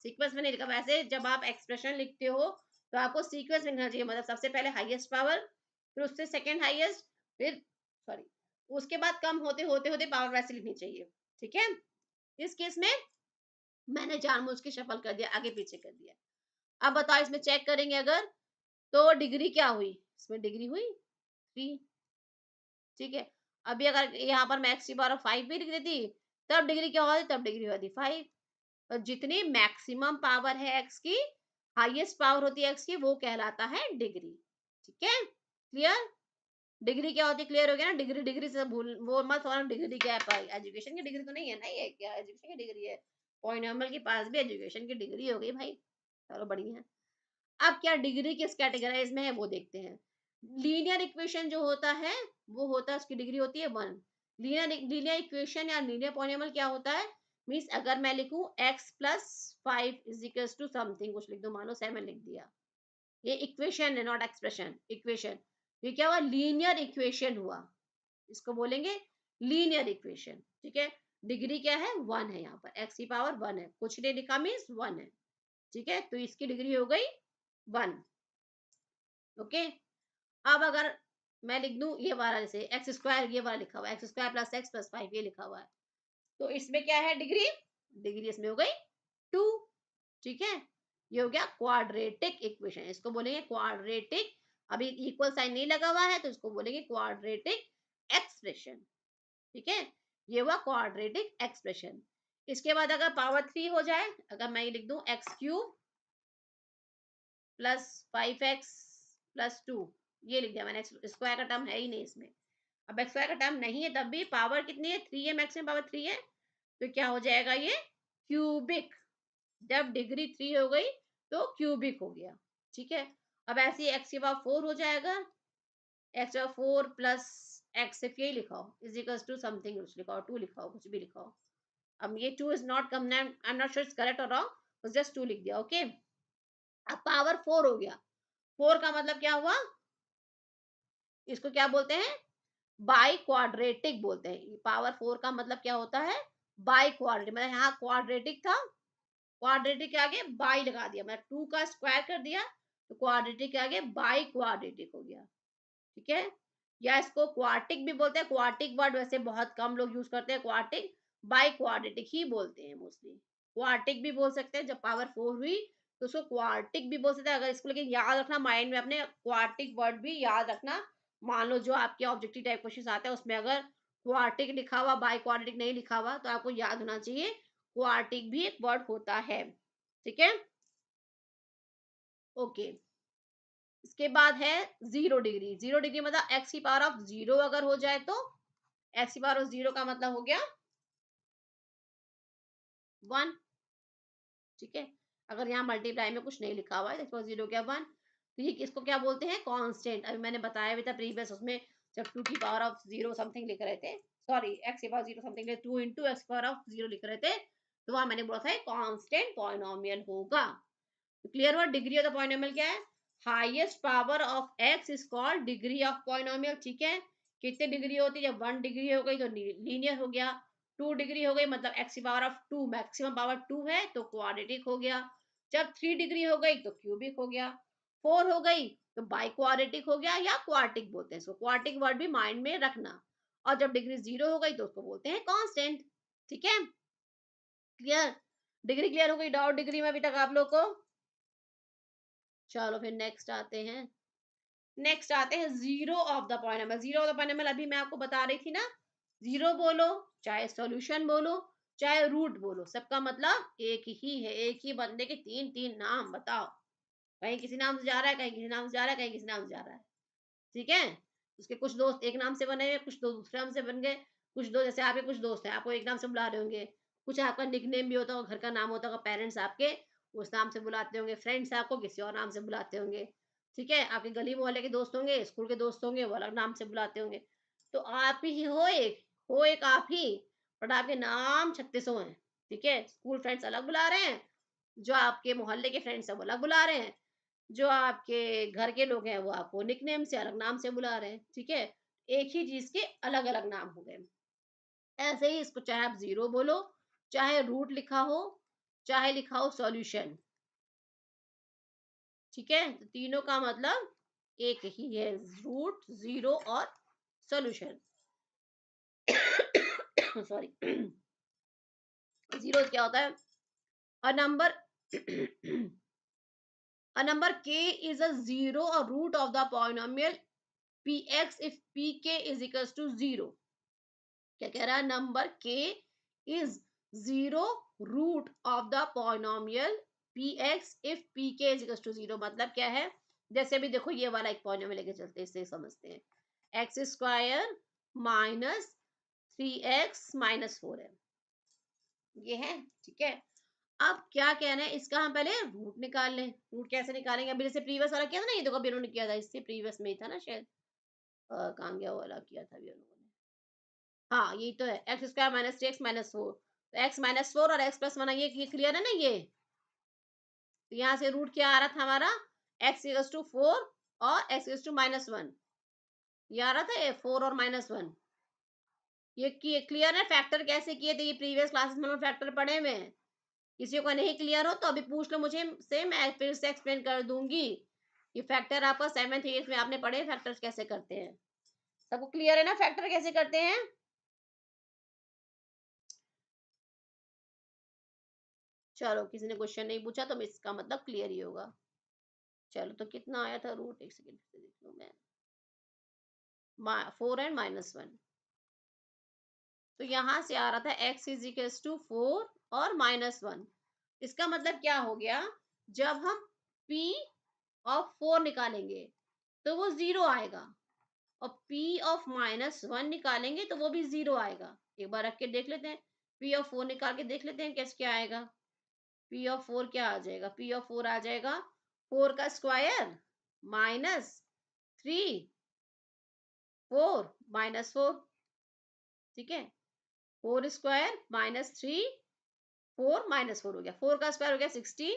सीक्वेंस में नहीं लिखा। वैसे जब आप एक्सप्रेशन लिखते हो तो आपको सीक्वेंस में लिखना चाहिए, मतलब सबसे पहले हाईएस्ट पावर, फिर उससे सेकंड हाईएस्ट, फिर सॉरी उसके बाद कम होते होते होते पावर वैसे लिखनी चाहिए। ठीक है। इस केस में मैंने जानबूझ के शफल कर दिया, आगे पीछे कर दिया। अब बताओ इसमें चेक करेंगे अगर, तो डिग्री क्या हुई, इसमें डिग्री हुई 3। ठीक है। अभी अगर यहाँ पर मैं एक्स की पावर 5 भी लिख देती तब डिग्री क्या होती, तब डिग्री होती 5। और जितनी मैक्सिमम पावर है एक्स की, हाईएस्ट पावर होती है एक्स की, वो कहलाता है डिग्री। ठीक है, क्लियर? डिग्री क्या होती है, क्लियर हो गया ना? डिग्री डिग्री से भूल वो मत होना, डिग्री क्या है, एजुकेशन की डिग्री तो नहीं है ना, ये क्या एजुकेशन की डिग्री है? पॉलिनोमियल के पास भी एजुकेशन की डिग्री हो गई भाई। चलो बढ़िया है। अब क्या डिग्री किस कैटेगराइज में है वो देखते हैं। लीनियर इक्वेशन जो होता है वो होता है, उसकी डिग्री होती है 1। लीनियर लीनियर इक्वेशन या लीनियर पॉलिनोमियल क्या होता है, मीन्स अगर मैं लिखूं x plus 5 is equals to something, कुछ लिख दो, मान लो 7 लिख दिया, ये इक्वेशन है, नॉट एक्सप्रेशन, इक्वेशन। ये क्या हुआ, लीनियर इक्वेशन हुआ, इसको बोलेंगे लीनियर इक्वेशन। ठीक है, डिग्री क्या है, 1 है, यहाँ पर एक्स की पावर 1 है, कुछ नहीं लिखा मीन्स 1 है। ठीक है, तो इसकी डिग्री हो गई 1। ओके, अब अगर मैं लिख दूं ये वाला, जैसे एक्स स्क्वायर, ये वाला लिखा हुआ है, x square plus x plus 5 ये लिखा हुआ है, तो इसमें क्या है डिग्री, डिग्री इसमें हो गई 2। ठीक है, ये हो गया क्वाड्रेटिक इक्वेशन, इसको बोलेंगे क्वाड्रेटिक। अभी इक्वल साइन नहीं लगा हुआ है तो इसको बोलेंगे क्वाड्रेटिक एक्सप्रेशन। ठीक है, ये हुआ क्वाड्रेटिक एक्सप्रेशन। इसके बाद अगर पावर 3 हो जाए, अगर मैं ये लिख दूं x cube plus 5x plus 2, ये लिख दिया मैंने, स्क्वायर का टर्म है ही नहीं इसमें। अब एक्स स्क्वायर का टर्म नहीं है तब भी पावर कितनी है, 3 है, मैक्सिमम पावर 3 है, तो क्या हो जाएगा ये क्यूबिक। जब डिग्री 3 हो गई तो क्यूबिक हो गया। ठीक है, अब ऐसे ही एक्स के बाद 4 हो जाएगा, एक्स का 4 प्लस एक्स, सिर्फ यही लिखाओ इज इक्वल्स टू समथिंग, कुछ लिखाओ 2 लिखाओ, कुछ भी लिखाओ। अब ये 2 is not come, I am not sure it's correct और रॉन्ग, बस जस्ट 2 लिख दिया। ओके, अब पावर 4 हो गया, 4 का मतलब क्या हुआ, इसको क्या बोलते हैं, बाई क्वाड्रेटिक बोलते हैं। पावर 4 का मतलब क्या होता है, बाई क्वाड्रेटिक, मतलब यहाँ क्वाड्रेटिक था, क्वाड्रेटिक के आगे बाई लगा दिया, मतलब 2 का स्क्वायर कर दिया, तो क्वाड्रेटिक के आगे बाई क्वाड्रेटिक हो गया। ठीक है, या इसको क्वार्टिक भी बोलते हैं, क्वार्टिक वर्ड वैसे बहुत कम लोग यूज करते हैं, क्वार्टिक बाई क्वाड्रेटिक ही बोलते हैं मोस्टली। क्वार्टिक भी बोल सकते हैं, जब पावर 4 हुई तो उसको क्वार्टिक भी बोल सकते हैं। अगर इसको लेकिन याद रखना माइंड में, अपने क्वार्टिक वर्ड भी याद रखना। मान लो जो आपके ऑब्जेक्टिव टाइप क्वेश्चन आते हैं उसमें अगर क्वार्टिक लिखा हुआ, बाई क्वाड्रेटिक नहीं लिखा हुआ, तो आपको याद होना चाहिए क्वार्टिक भी एक वर्ड होता है। ठीक है, ओके। इसके बाद है 0 डिग्री। 0 डिग्री मतलब एक्स की पावर ऑफ 0 अगर हो जाए तो, एक्स की पावर ऑफ 0 का मतलब हो गया 1। ठीक है, अगर यहाँ मल्टीप्लाई में कुछ नहीं लिखा हुआ है तो 0 क्या 1, तो ये किसको क्या बोलते हैं, कांस्टेंट। अभी मैंने बताया भी था प्रीवियस उसमें, जब 2 की पावर ऑफ 0 समथिंग लिख रहे थे, सॉरी एक्स की power 0 something, 2 into x power of 0 लिख रहे थे, तो वहां मैंने बोला था कांस्टेंट पॉलिनोमियल होगा। तो क्लियर हुआ, डिग्री ऑफ द पॉलिनोमियल क्या है, highest power of x is called degree of polynomial. ठीक है, कितनी डिग्री होती है, जब 1 डिग्री हो गई तो लीनियर हो गया, 2 डिग्री हो गई मतलब एक्स की पावर ऑफ 2, मैक्सिमम पावर 2 है तो क्वाड्रेटिक हो गया, जब 3 डिग्री हो गई तो क्यूबिक हो गया, 4 हो गई तो बाई क्वाड्रेटिक हो गया, या क्वार्टिक बोलते हैं इसको, क्वार्टिक वर्ड भी माइंड में रखना। और जब डिग्री 0 हो गई तो उसको बोलते हैं कांस्टेंट। ठीक है, क्लियर, डिग्री क्लियर हो गई, डाउट डिग्री में अभी तक आप लोग को। चलो फिर नेक्स्ट आते हैं, नेक्स्ट आते हैं zero of the polynomial. Zero of the polynomial अभी मैं आपको बता रही थी ना, जीरो बोलो चाहे सॉल्यूशन बोलो चाहे रूट बोलो, सबका मतलब एक ही है, एक ही बंदे के तीन तीन नाम बताओ, कहीं किसी नाम से जा रहा है, कहीं किसी नाम से जा रहा है, कहीं किसी नाम से जा रहा है। ठीक है, उसके कुछ दोस्त एक नाम से बने हुए, कुछ दोस्त दूसरे नाम से बन गए, कुछ दोस्त जैसे आपके कुछ दोस्त हैं आपको एक नाम से बुला रहे होंगे, कुछ आपका निकनेम भी होता होगा, घर का नाम होता होगा, पेरेंट्स आपके उस नाम से बुलाते होंगे, फ्रेंड्स आपको किसी और नाम से बुलाते होंगे। ठीक है, आपके गली मोहल्ले के दोस्त होंगे, स्कूल के दोस्त होंगे, वो अलग नाम से बुलाते होंगे। तो आप ही हो एक आप ही, बट आपके नाम 3600 हैं। ठीक है, स्कूल फ्रेंड्स अलग बुला रहे हैं, जो आपके मोहल्ले के फ्रेंड्स हैं वो अलग बुला रहे हैं, जो आपके घर के लोग हैं वो आपको निकनेम से अलग नाम से बुला रहे हैं। ठीक है, एक ही चीज के अलग अलग नाम हो गए। ऐसे ही इसको चाहे आप जीरो बोलो, चाहे रूट लिखा हो, चाहे लिखा हो सॉल्यूशन। ठीक है, तो तीनों का मतलब एक ही है, रूट, जीरो और सॉल्यूशन। सॉरी, जीरो क्या होता है, a number a number k is a zero or root of the polynomial px if pk is equals to 0। क्या कह रहा है, number k is zero root of the polynomial px if pk is equals to 0। मतलब क्या है, जैसे अभी देखो ये वाला एक पॉलिनोमियल लेके चलते हैं, इससे समझते हैं, एक्स स्क्वायर माइनस 3x-4 है, ये है। ठीक है, अब क्या कहना है, इसका हम पहले रूट निकाल लें। रूट कैसे निकालेंगे, अभी जैसे प्रीवियस वाला किया था ना, ये देखो अभी उन्होंने किया था, इससे प्रीवियस में ही था ना शायद, कहाँ गया वो वाला किया था अभी उन्होंने, हाँ यही तो है, एक्स स्क्वायर माइनस 3x-4, तो x-4 और x+1, ये क्लियर है ना, ये तो यहाँ से रूट क्या आ रहा था हमारा, एक्स इक्वल्स टू 4 और एक्स इक्वल्स टू -1। ये आ रहा था ये 4 और -1। ये क्लियर है फैक्टर कैसे किए थे, ये प्रीवियस क्लासेस में फैक्टर पढ़े हुए हैं। किसी को नहीं क्लियर हो तो अभी पूछ लो मुझे से, मैं फिर से एक्सप्लेन कर दूंगी। ये फैक्टर आपका 7th 8th में आपने पढ़े फैक्टर्स कैसे करते हैं। सबको क्लियर है ना फैक्टर कैसे करते हैं? चलो किसी ने क्वेश्चन नहीं पूछा तो इसका मतलब क्लियर ही होगा। चलो तो कितना आया था रूट, एक सेकंड से देख लूं मैं। 4 एंड -1। तो यहां से आ रहा था x इज इक्वल्स टू 4 और -1। इसका मतलब क्या हो गया, जब हम p ऑफ 4 निकालेंगे तो वो 0 आएगा, और p ऑफ -1 निकालेंगे तो वो भी 0 आएगा। एक बार रख के देख लेते हैं, p ऑफ 4 निकाल के देख लेते हैं कैसे क्या आएगा। p ऑफ 4 क्या आ जाएगा, p ऑफ 4 आ जाएगा 4 का स्क्वायर -3 4 -4। ठीक है, 4 स्क्वायर -3 4 -4 हो गया, 4 का स्क्वायर हो गया 16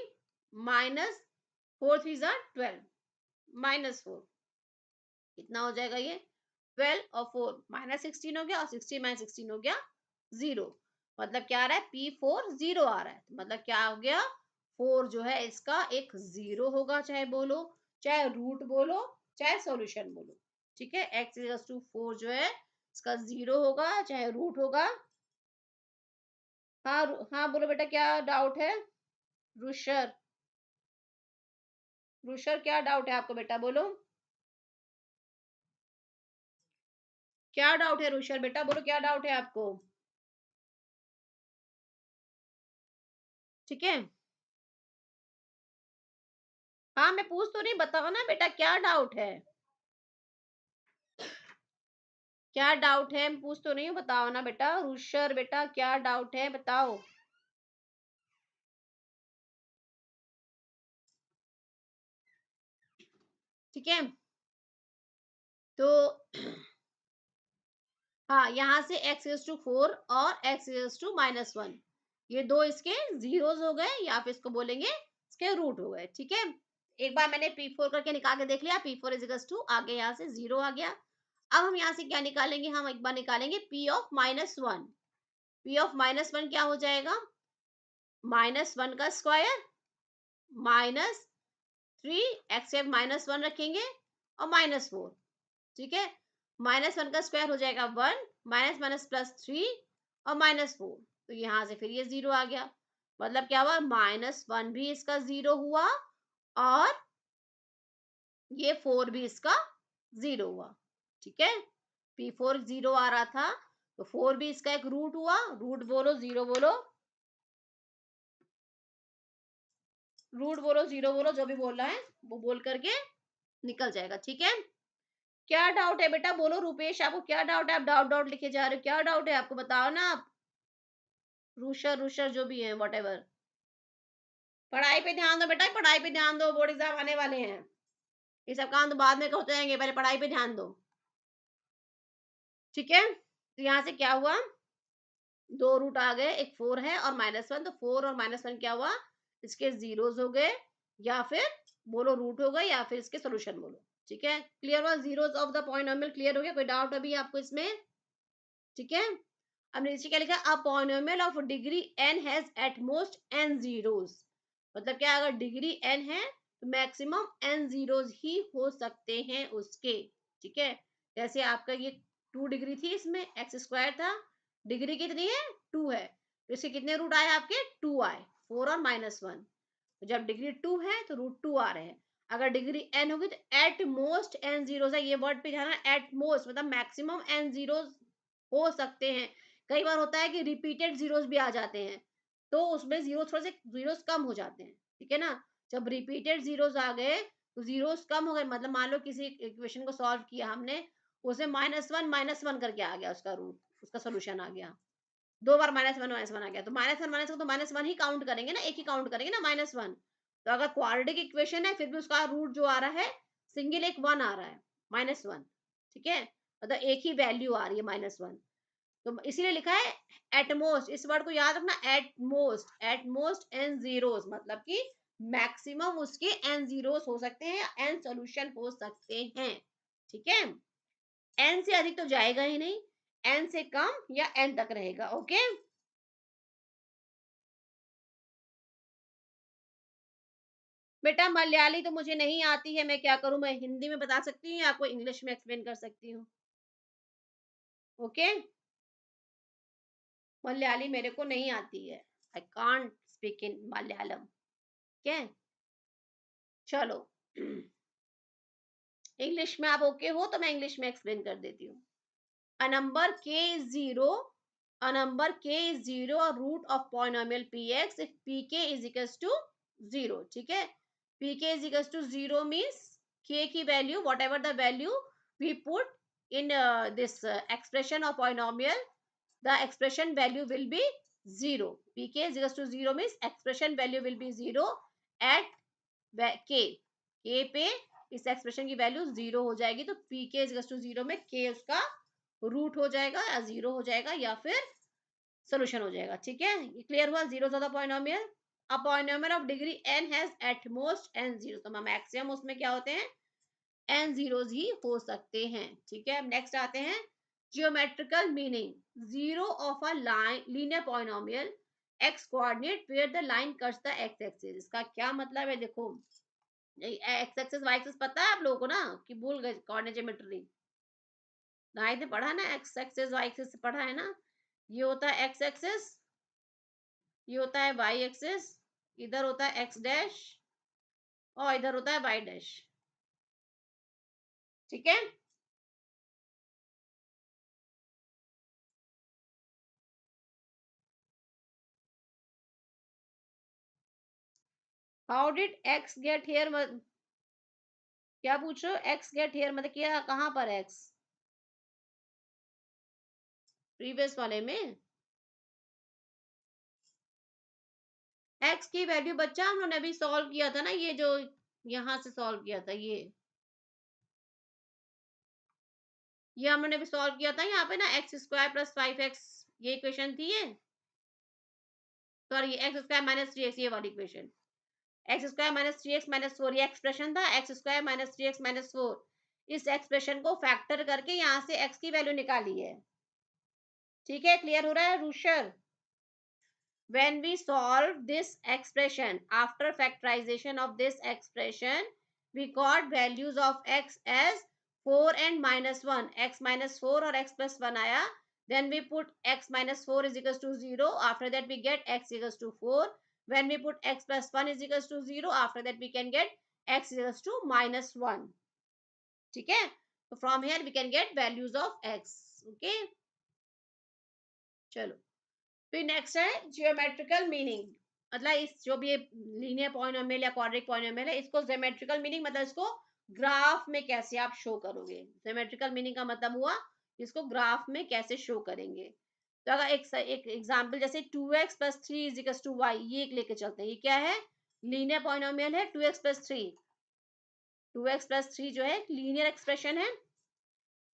माइनस 4 3 ज़ा 12 -4। कितना हो जाएगा ये 12 और 4 -16 हो गया, और 16 -16 हो गया 0। मतलब क्या आ रहा है, P4 0 आ रहा है। तो मतलब क्या हो गया, 4 जो है इसका एक 0 होगा, चाहे बोलो, चाहे रूट बोलो, चाहे सॉल्यूशन बोलो। ठीक है, x इक्वल्स टू 4 जो है इसका 0 होगा, चाहे रूट होगा। हाँ हाँ बोलो बेटा, क्या डाउट है? रुशर, रुशर क्या डाउट है आपको बेटा, बोलो क्या डाउट है। रुशर बेटा बोलो क्या डाउट है आपको। ठीक है, हाँ मैं पूछ तो नहीं, बताओ ना बेटा क्या डाउट है। क्या डाउट है, मैं पूछ तो नहीं हूँ, बताओ ना बेटा। रुशर बेटा क्या डाउट है बताओ। ठीक है, तो हाँ यहाँ से x इज टू 4 और x इज टू -1, ये दो इसके जीरोस हो गए, या फिर इसको बोलेंगे इसके रूट हो गए। ठीक है, एक बार मैंने P4 करके निकाल के देख लिया, P4 इज इक्वल्स टू आ गया, यहाँ से 0 आ गया। अब हम यहाँ से क्या निकालेंगे, हम एक बार निकालेंगे P ऑफ -1। P ऑफ -1 क्या हो जाएगा, -1 का स्क्वायर -3 एक्स -1 रखेंगे और -4। ठीक है, -1 का स्क्वायर हो जाएगा 1 माइनस माइनस प्लस 3 और -4। तो यहाँ से फिर ये 0 आ गया। मतलब क्या हुआ, -1 भी इसका 0 हुआ, और ये 4 भी इसका 0 हुआ। ठीक है, P4 0 आ रहा था, तो 4 भी इसका एक रूट हुआ। रूट बोलो 0 बोलो, रूट बोलो 0 बोलो, जो भी बोल रहा है वो बोल करके निकल जाएगा। ठीक है, क्या डाउट है बेटा बोलो। रुपेश आपको क्या डाउट है, आप डाउट डाउट लिखे जा रहे हो, क्या डाउट है आपको बताओ ना आप। रूशर रूशर जो भी है वट एवर, पढ़ाई पे ध्यान दो बेटा, पढ़ाई पे ध्यान दो, बोर्ड एग्जाम आने वाले हैं। ये सब काम तो बाद में होते रहेंगे, पहले पढ़ाई पे ध्यान दो। ठीक है, तो यहाँ से क्या हुआ, दो रूट आ गए, एक 4 है और -1, तो 4 और -1 क्या हुआ, इसके जीरोस हो गए, या फिर बोलो रूट हो गए, या फिर इसके सोल्यूशन बोलो। ठीक है, क्लियर हुआ, zeros of the polynomial clear हो गया, कोई डाउट अभी आपको इसमें? ठीक है, अब नीचे क्या लिखा है, a polynomial of degree n has at most n zeros. मतलब क्या, अगर डिग्री n है तो मैक्सिमम n जीरोस ही हो सकते हैं उसके। ठीक है, जैसे आपका ये 2 डिग्री थी, इसमें एक्स स्क्वायर था, डिग्री कितनी है 2 है, तो इसके कितने रूट आए आपके 2 आए, 4 और -1। तो जब डिग्री 2 है तो रूट 2 आ रहे हैं। अगर डिग्री n होगी तो एट मोस्ट n जीरोस है, ये वर्ड पे ध्यान है, एट मोस्ट मतलब मैक्सिमम n जीरोस हो सकते हैं। कई बार होता है कि रिपीटेड जीरोस भी आ जाते हैं, तो उसमें जीरो थोड़े से जीरोस कम हो जाते हैं। ठीक है ना, जब रिपीटेड जीरोस आ गए तो जीरोस कम हो गए, मतलब मान लो किसी इक्वेशन को सॉल्व किया हमने, उसमें -1 करके आ गया उसका रूट, उसका सोल्यूशन आ गया, दो बार -1 आ गया, तो -1 तो -1 ही काउंट करेंगे ना, एक ही काउंट करेंगे ना -1। तो अगर क्वाड्रेटिक इक्वेशन है फिर भी उसका रूट जो आ रहा है सिंगल एक 1 आ रहा है, -1। ठीक है, मतलब एक ही वैल्यू आ रही है -1, तो इसीलिए लिखा है एटमोस्ट। इस वर्ड को याद रखना, एटमोस्ट, एटमोस्ट एन जीरोस, मतलब कि मैक्सिमम उसके एन जीरोस हो सकते हैं या एन सॉल्यूशन हो सकते हैं। ठीक है, एन से अधिक तो जाएगा ही नहीं, एन से कम या एन तक रहेगा। ओके, बेटा मलयाली तो मुझे नहीं आती है, मैं क्या करूं, मैं हिंदी में बता सकती हूँ या आपको इंग्लिश में एक्सप्लेन कर सकती हूँ। ओके, मलयाली मेरे को नहीं आती है, I can't speak in Malayalam. क्या, चलो इंग्लिश में आप ओके हो तो मैं इंग्लिश में एक्सप्लेन कर देती हूँ। A number k is zero. A number k is zero or root of polynomial px if pk is equals to zero. ठीक है, pk is equals to zero means k की value whatever the value we put in this expression of polynomial, the expression value will be zero. Pk is equals to zero means expression value will be zero at k. k पे इस एक्सप्रेशन की वैल्यू जीरो हो जाएगी, तो pk is equals to zero में k उसका रूट हो जाएगा या जीरो हो जाएगा या फिर सोल्यूशन हो जाएगा। ठीक है, ये क्लियर हुआ, zero the polynomial. A polynomial of degree n has at most n zero, तो मैक्सिमम उसमें क्या होते हैं, n जीरोस ही हो सकते हैं। ठीक है, नेक्स्ट आते हैं geometrical meaning, zero of a line linear polynomial x coordinate where the line cuts the x axis. इसका क्या मतलब है, देखो x एक्सिस y एक्सिस पता है आप लोगों को ना, कि भूल गए कोऑर्डिनेट ज्योमेट्री, नाइन्थ में पढ़ा ना, एक्स एक्सिस वाई एक्सिस पढ़ा है ना। ये होता है एक्स एक्सिस, ये होता है वाई एक्सिस, इधर होता है एक्स डैश और इधर होता है वाई डैश। ठीक है, how did x get here, क्या पूछ रहे हो, एक्स गेट हियर मतलब क्या, कहाँ पर एक्स, प्रीवियस वाले में एक्स की वैल्यू बच्चा हम लोगों ने अभी सॉल्व किया था ना, ये जो यहाँ से सॉल्व किया था, ये हम लोगों ने भी सॉल्व किया था यहाँ पे ना, x square plus five x, ये इक्वेशन थी ये, sorry x square minus three x, ये वाली equation, x square minus three x minus four, ये एक्सप्रेशन था, x square minus three x minus four. इस एक्सप्रेशन को फैक्टर करके यहाँ से एक्स की वैल्यू निकाली है। ठीक है, क्लियर हो रहा है रूशर। when we solve this expression after factorization of this expression, we got values of x as 4 and minus 1, x minus 4 or x plus 1 आया, then we put x minus 4 is equals to 0, after that we get x equals to 4, when we put x plus 1 is equals to 0, after that we can get x equals to minus 1। ठीक है, so from here we can get values of x। okay, चलो फिर नेक्स्ट है जियोमेट्रिकल मीनिंग, मतलब इस जो भी ये लीनियर पॉलिनोमियल या क्वाड्रिक पॉलिनोमियल है, इसको जियोमेट्रिकल मीनिंग मतलब इसको ग्राफ में कैसे आप शो करोगे, जियोमेट्रिकल मीनिंग का मतलब हुआ इसको ग्राफ में कैसे शो करेंगे। तो अगर एक एग्जांपल जैसे 2x plus three is equal to y, ये एक लेके चलते हैं, ये क्या है, लीनियर पॉलिनोमियल है 2x plus three, 2x plus three जो है लीनियर एक्सप्रेशन है।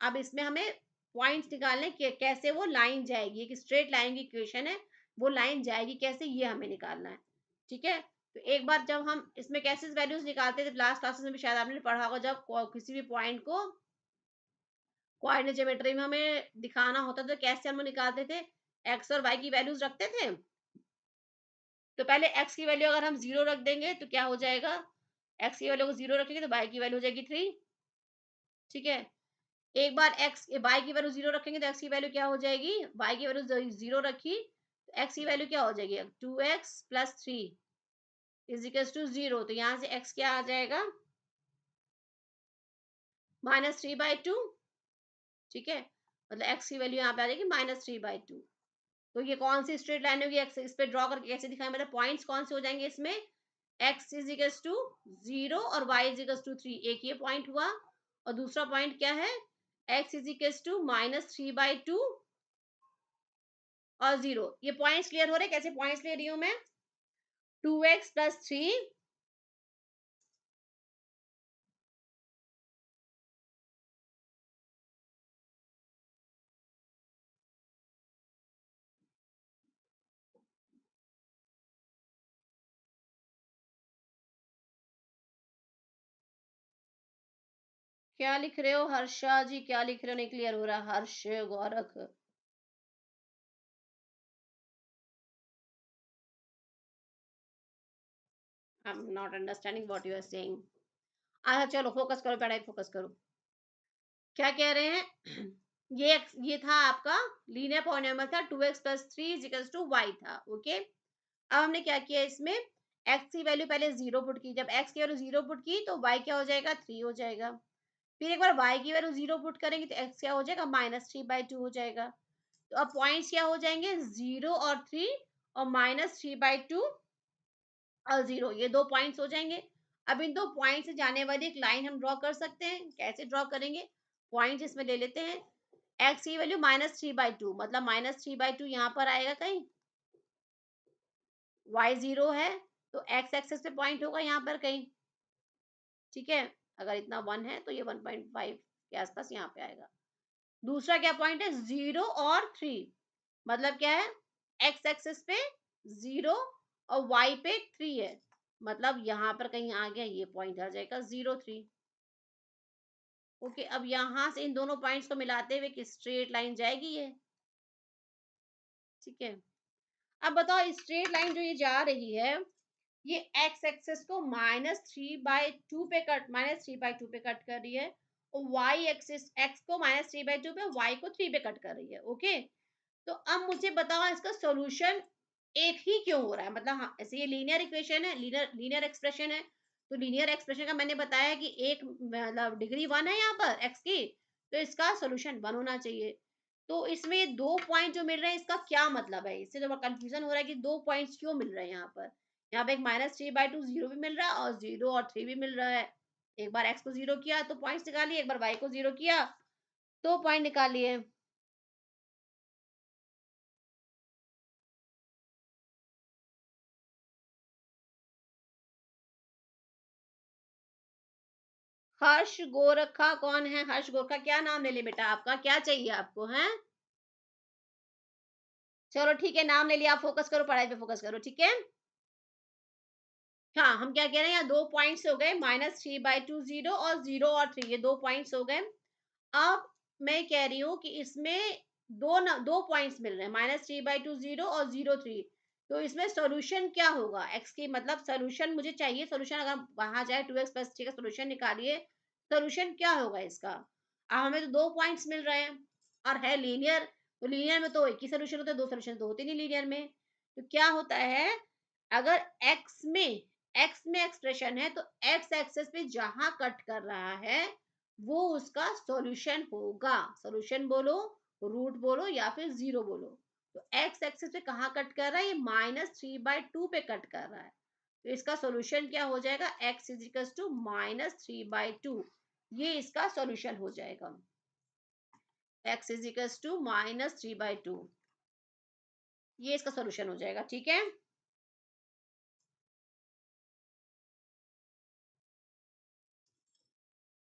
अब इसमें हमें पॉइंट्स निकालने के कैसे वो लाइन जाएगी, एक स्ट्रेट लाइन की इक्वेशन है, वो लाइन जाएगी कैसे, ये हमें निकालना है। ठीक है, तो एक बार जब हम इसमें कैसे वैल्यूज निकालते थे, लास्ट क्लासेस में भी शायद आपने पढ़ा होगा, जब किसी भी पॉइंट को कोऑर्डिनेट ज्योमेट्री में हमें दिखाना होता था, तो कैसे हम निकालते थे, एक्स और वाई की वैल्यूज रखते थे। तो पहले एक्स की वैल्यू अगर हम जीरो रख देंगे तो क्या हो जाएगा, एक्स की वैल्यू को जीरो रखेंगे तो वाई की वैल्यू हो जाएगी थ्री। ठीक है, एक बार एक्स वाई की वैल्यू जीरो रखेंगे तो एक्स की वैल्यू क्या हो जाएगी, वाई की वैल्यू जीरो रखी तो एक्स की वैल्यू क्या हो जाएगी, 2x plus three is equal to zero, तो यहाँ से एक्स क्या आ जाएगा, माइनस थ्री बाई टू। ठीक है, मतलब एक्स की वैल्यू यहाँ पे आ जाएगी माइनस थ्री बाई टू। तो ये कौन सी स्ट्रेट लाइन होगी, एक्स इस पे ड्रॉ करके कैसे दिखाएं, मतलब पॉइंट्स कौन से हो जाएंगे इसमें, x is equal to zero और y is equal to three, एक ये पॉइंट हुआ, और दूसरा पॉइंट क्या है, x is equal to minus three by two और जीरो। ये पॉइंट्स क्लियर हो रहे हैं, कैसे पॉइंट्स ले रही हूं मैं, 2x प्लस थ्री क्या लिख रहे हो हर्षा जी, क्या लिख रहे हो? नहीं क्लियर हो रहा। Harsh Gaurakh. I am not understanding what you are saying. अच्छा चलो फोकस करो, पढ़ाई फोकस करो। क्या कह रहे हैं? ये था आपका लीनियर पॉलिनोमियल था, 2x plus 3 equals to y था। ओके, अब हमने क्या किया इसमें, x की वैल्यू पहले जीरो पुट की। जब x की वैल्यू जीरो पुट की तो y क्या हो जाएगा, 3 हो जाएगा। फिर एक बार y की वैल्यू जीरो पुट करेंगे तो x क्या हो जाएगा, -3/2 हो जाएगा। तो अब पॉइंट्स क्या हो जाएंगे, 0 और 3, और -3/2 और 0, ये दो पॉइंट्स हो जाएंगे। अब इन दो पॉइंट से जाने वाली एक लाइन हम ड्रॉ कर सकते हैं। कैसे ड्रॉ करेंगे, पॉइंट इसमें ले लेते हैं। x की वैल्यू -3/2, मतलब -3/2 यहाँ पर आएगा कहीं, y 0 है तो x एक्सेस पे पॉइंट होगा यहाँ पर कहीं। ठीक है, अगर इतना 1 है तो ये 1.5 के आसपास यहाँ पे आएगा। दूसरा क्या पॉइंट है, 0 और 3, मतलब क्या है, x एक्सेस पे 0 और y पे 3 है, मतलब यहाँ पर कहीं आ गया, ये पॉइंट आ जाएगा 0 3। ओके, अब यहाँ से इन दोनों पॉइंट्स को मिलाते हुए एक स्ट्रेट लाइन जाएगी ये। ठीक है, अब बताओ स्ट्रेट लाइन जो ये जा रही है, ये एक्स एक्सेस को -3/2 पे कट, -3/2 पे कट कर रही है, और वाई एक्सेस एक्स को -3/2 पे, वाई को 3 पे कट कर रही है। ओके, तो अब मुझे बताओ इसका सॉल्यूशन एक ही क्यों हो रहा है, मतलब हाँ, ऐसे ये लीनियर इक्वेशन है, लीनियर लीनियर एक्सप्रेशन है, तो लीनियर एक्सप्रेशन का मैंने बताया कि एक मतलब डिग्री 1 है यहाँ पर एक्स की, तो इसका सॉल्यूशन 1 होना चाहिए। तो इसमें ये दो पॉइंट जो मिल रहे हैं, इसका क्या मतलब है, इससे तो कंफ्यूजन हो रहा है कि दो पॉइंट्स क्यों मिल रहे हैं यहाँ पर। यहाँ पे एक -3/2 जीरो भी मिल रहा है, और 0 और 3 भी मिल रहा है। एक बार x को जीरो किया तो पॉइंट्स निकालिए, एक बार y को जीरो किया तो पॉइंट निकालिए। हर्ष गोरखा कौन है, हर्ष गोरखा क्या नाम ले ले बेटा, आपका क्या चाहिए आपको है? चलो ठीक है, नाम ले लिया, आप फोकस करो, पढ़ाई पे फोकस करो। ठीक है, हाँ, हम क्या कह रहे हैं, यहाँ दो पॉइंट्स हो गए, -3/2 0 और 0 और 3, ये दो पॉइंट्स हो गए। अब मैं कह रही हूँ कि इसमें दो पॉइंट्स मिल रहे हैं, -3/2 0 और 0 3, तो इसमें सॉल्यूशन क्या होगा, x की मतलब सॉल्यूशन मुझे चाहिए, सॉल्यूशन अगर वहां जाए 2x प्लस 3 का सॉल्यूशन निकालिए, सॉल्यूशन क्या होगा इसका। अब हमें तो दो पॉइंट्स मिल रहे हैं और है लीनियर, तो लीनियर में तो एक ही सॉल्यूशन होता है, दो सॉल्यूशन तो होते नहीं लीनियर में। तो क्या होता है, अगर x में एक्सप्रेशन है तो x एक्सेस पे जहां कट कर रहा है वो उसका सॉल्यूशन होगा। सॉल्यूशन बोलो, रूट बोलो, या फिर जीरो बोलो। तो x एक्सिस पे कहाँ कट कर रहा है, ये -3/2 पे कट कर रहा है, तो इसका सॉल्यूशन क्या हो जाएगा, x इज इक्वल टू -3/2, ये इसका सॉल्यूशन हो जाएगा। x इज इक्वल टू -3/2, ये इसका सॉल्यूशन हो जाएगा। ठीक है,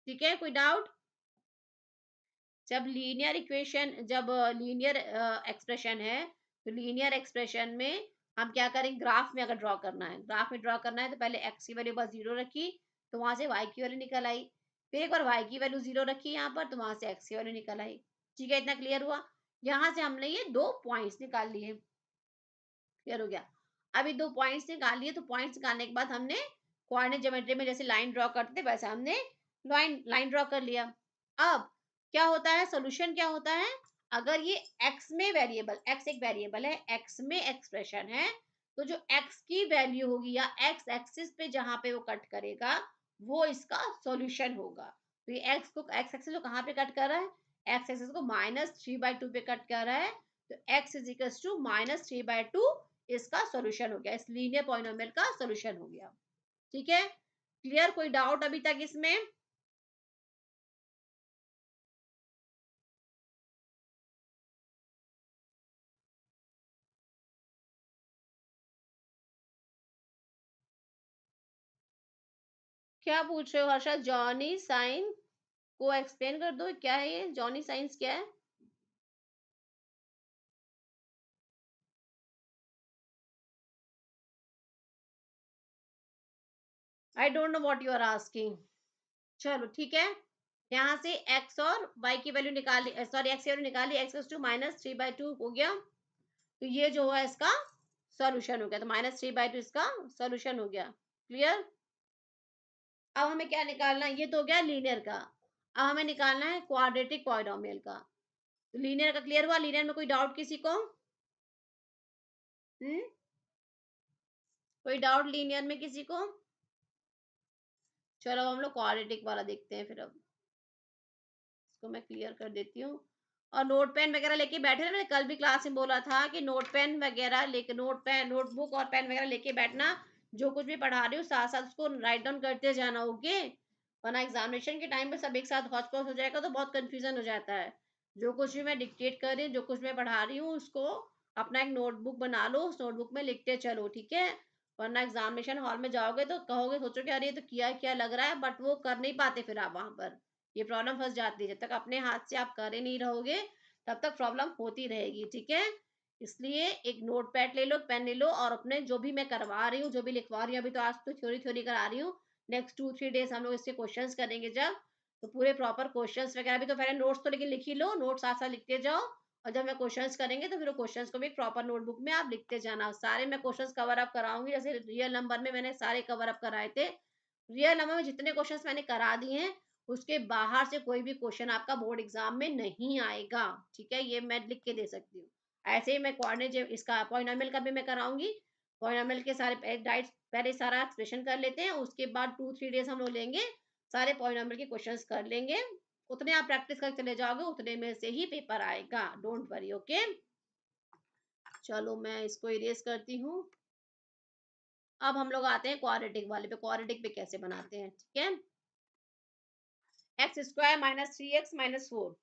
ठीक है, कोई डाउट? जब लीनियर एक्सप्रेशन है, तो लीनियर एक्सप्रेशन में हम क्या करें, ग्राफ में अगर ड्रॉ करना है, ग्राफ में ड्रॉ करना है तो पहले x की वैल्यू बस जीरो रखी, तो वहां से y की वैल्यू निकल आई। फिर एक बार y की वैल्यू जीरो रखी यहाँ पर, तो वहां से x की वैल्यू निकल आई। ठीक है, इतना क्लियर हुआ। यहाँ से हमने ये दो पॉइंट्स निकाल लिए, क्लियर हो गया। अभी दो पॉइंट्स निकाल लिए, तो पॉइंट्स निकालने के बाद हमने कोऑर्डिनेट ज्योमेट्री में जैसे लाइन ड्रॉ करते थे वैसे हमने लाइन लाइन ड्रॉ कर लिया। अब क्या होता है, सोल्यूशन क्या होता है, अगर ये x में वेरिएबल, x एक वेरिएबल है, x में एक्सप्रेशन है, तो जो x की वैल्यू होगी या x एक्सिस पे जहां पे वो कट करेगा वो इसका सॉल्यूशन होगा। तो ये x एक्सिस को कहाँ पे कट कर रहा है, x एक्सिस को -3/2 पे कट कर रहा है, तो x इज इक्वल टू -3/2 इसका सॉल्यूशन हो गया, इस लीनियर पॉलिनोमियल का सॉल्यूशन हो गया। ठीक है, क्लियर, कोई डाउट अभी तक इसमें? क्या पूछ रहे हो हर्षा, जॉनी साइन को एक्सप्लेन कर दो, क्या है ये जॉनी साइंस क्या है? I don't know what you are asking. चलो ठीक है, यहाँ से x और y की वैल्यू निकाली, सॉरी x की वैल्यू निकाली, x टू -3/2 हो गया। तो ये जो है इसका सॉल्यूशन हो गया, तो -3/2 इसका सॉल्यूशन हो गया। क्लियर? अब हमें क्या निकालना है, ये तो हो गया लीनियर का। अब हमें निकालना है क्वाड्रेटिक पॉलिनोमियल का। तो लीनियर का क्लियर हुआ? लीनियर में कोई डाउट किसी को? हम्म, कोई डाउट लीनियर में किसी को? चलो हम लोग क्वाड्रेटिक वाला देखते हैं फिर। अब इसको मैं क्लियर कर देती हूँ। और नोट पेन वगैरह लेके बैठे ना, मैंने कल भी क्लास में बोला था कि नोट पेन वगैरह लेके, नोटबुक और पेन वगैरह लेके बैठना। जो कुछ भी पढ़ा रही हूँ साथ साथ उसको राइट डाउन करते जाना, ओके? वरना एग्जामिनेशन के टाइम पे सब एक साथ हौच पौच हो जाएगा तो बहुत कंफ्यूजन हो जाता है। जो कुछ भी मैं डिक्टेट कर रही हूँ, जो कुछ मैं पढ़ा रही हूँ, उसको अपना एक नोटबुक बना लो, उस नोटबुक में लिखते चलो, ठीक है? वरना एग्जामिनेशन हॉल में जाओगे तो कहोगे, सोचोगे अरे ये तो किया क्या लग रहा है, बट वो कर नहीं पाते फिर आप वहां पर। ये प्रॉब्लम फँस जाती है। जब तक अपने हाथ से आप कर ही नहीं रहोगे, तब तक प्रॉब्लम होती रहेगी, ठीक है? इसलिए एक नोटपैड ले लो, पेन ले लो और अपने जो भी मैं करवा रही हूँ, जो भी लिखवा रही हूँ, अभी तो आज तो थ्योरी-थ्योरी करा रही हूँ। नेक्स्ट 2-3 डेज़ हम लोग इससे क्वेश्चन्स करेंगे जब, तो पूरे प्रॉपर क्वेश्चन्स वगैरह भी, तो पहले नोट्स तो लेकिन लिख ही लो, नोट्स साथ-साथ लिखते जाओ और जब मैं क्वेश्चन्स करेंगे तो फिर वो क्वेश्चन्स को भी एक प्रॉपर नोटबुक में आप लिखते जाना। सारे मैं क्वेश्चन्स कवर अप कराऊँगी, जैसे रियल नंबर में मैंने सारे कवर अप कराए थे। रियल नंबर में जितने क्वेश्चन्स मैंने करा दिए हैं, उसके बाहर से कोई भी क्वेश्चन आपका बोर्ड एग्जाम में नहीं आएगा, ठीक है? ये मैं लिख के दे सकती हूँ। ऐसे ही मैं कोऑर्डिनेट इसका पॉलिनोमियल का भी मैं कराऊंगी। पॉलिनोमियल के सारे डाइट्स पहले सारा एक्सप्रेशन कर लेते हैं, उसके बाद 2-3 डेज हम लोग लेंगे, सारे पॉलिनोमियल के क्वेश्चंस कर लेंगे। उतने आप प्रैक्टिस कर चले जाओगे, उतने में से ही पेपर आएगा, डोंट वरी, ओके? चलो मैं इसको इरेज करती हूँ। अब हम लोग आते हैं क्वाड्रेटिक वाले पे। क्वाड्रेटिक पे कैसे बनाते हैं, ठीक है? x² - 3x - 4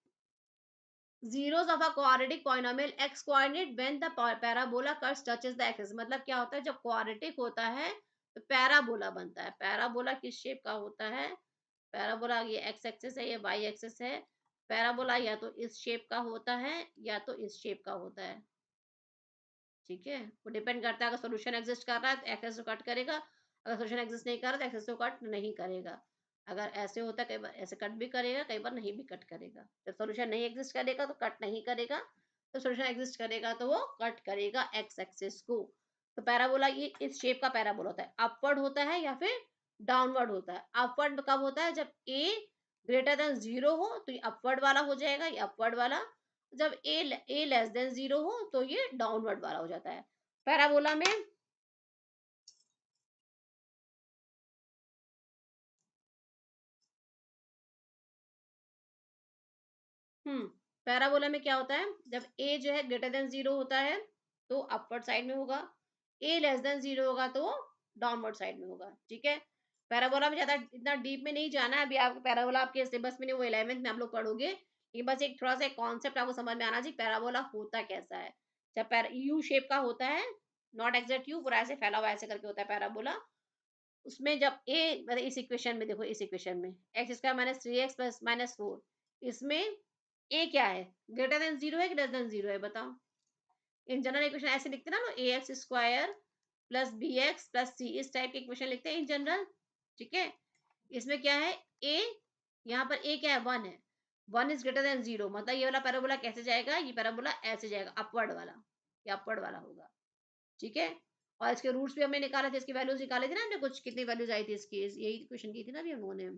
zeros of a quadratic polynomial x coordinate when the parabola curve touches the axis। मतलब क्या होता है, जब क्वाड्रेटिक होता है तो पैराबोला बनता है। पैराबोला किस शेप का होता है? पैराबोला ये एक्स एक्सिस है, ये वाई एक्सिस है। पैराबोला या तो इस शेप का होता है या तो इस शेप का होता है, ठीक है? वो डिपेंड करता है, अगर सॉल्यूशन एग्जिस्ट कर रहा है तो एक्सेस को कट करेगा, अगर सॉल्यूशन एग्जिस्ट नहीं कर रहा तो एक्सेस को कट नहीं करेगा। अगर ऐसे होता है, कई बार ऐसे कट भी करेगा, कई बार नहीं भी कट करेगा। जब सॉल्यूशन नहीं एग्जिस्ट करेगा तो कट नहीं करेगा, तो सॉल्यूशन एग्जिस्ट करेगा तो वो कट करेगा एक्स एक्सिस को। तो पैराबोला ये इस शेप का पैराबोला होता है। अपवर्ड होता है या फिर डाउनवर्ड होता है। अपवर्ड कब होता है? जब ए ग्रेटर देन 0 हो तो ये अपवर्ड वाला हो जाएगा, ये अपवर्ड वाला। जब ए लेस देन 0 हो तो ये डाउनवर्ड वाला हो जाता है। पैराबोला में हम्म पैराबोला में क्या होता है, जब ए जो है ग्रेटर देन 0 होता है तो अपवर्ड साइड में होगा, ए लेस देन 0 होगा तो वो डाउनवर्ड साइड में होगा, ठीक है? पैराबोला में ज्यादा इतना डीप में नहीं जाना है अभी। आपको पैराबोला आपके सिलेबस में नहीं, वो 11th में आप लोग पढ़ोगे। ये बस एक थोड़ा सा एक कॉन्सेप्ट आपको समझ में आना चाहिए, पैराबोला होता कैसा है। जब यू शेप का होता है, नॉट एग्जैक्ट यू, पूरा ऐसे फैला हुआ ऐसे करके होता है पैराबोला। उसमें जब ए मतलब इस इक्वेशन में देखो, इस इक्वेशन में x² - 3x + -4, इसमें ए क्या है? ग्रेटर देन 0 है कि लेस देन 0 है, बताओ? इन जनरल इक्वेशन ऐसे लिखते हैं ना, a x square plus b x plus c, इस टाइप की इक्वेशन लिखते हैं इन जनरल, ठीक है? इसमें क्या है? ए, यहाँ पर ए क्या है? 1 है। 1 इज ग्रेटर देन 0, मतलब ये वाला पैराबोला कैसे जाएगा? ये पैराबोला ऐसे जाएगा, अपवर्ड वाला। ये अपवर्ड वाला होगा, ठीक है? और इसके रूट्स भी हमने निकाले थे, इसकी वैल्यूज निकाले थे ना हमने, कुछ कितनी वैल्यूज आई थी इसकी, यही क्वेश्चन की थी ना अभी हम लोगों ने।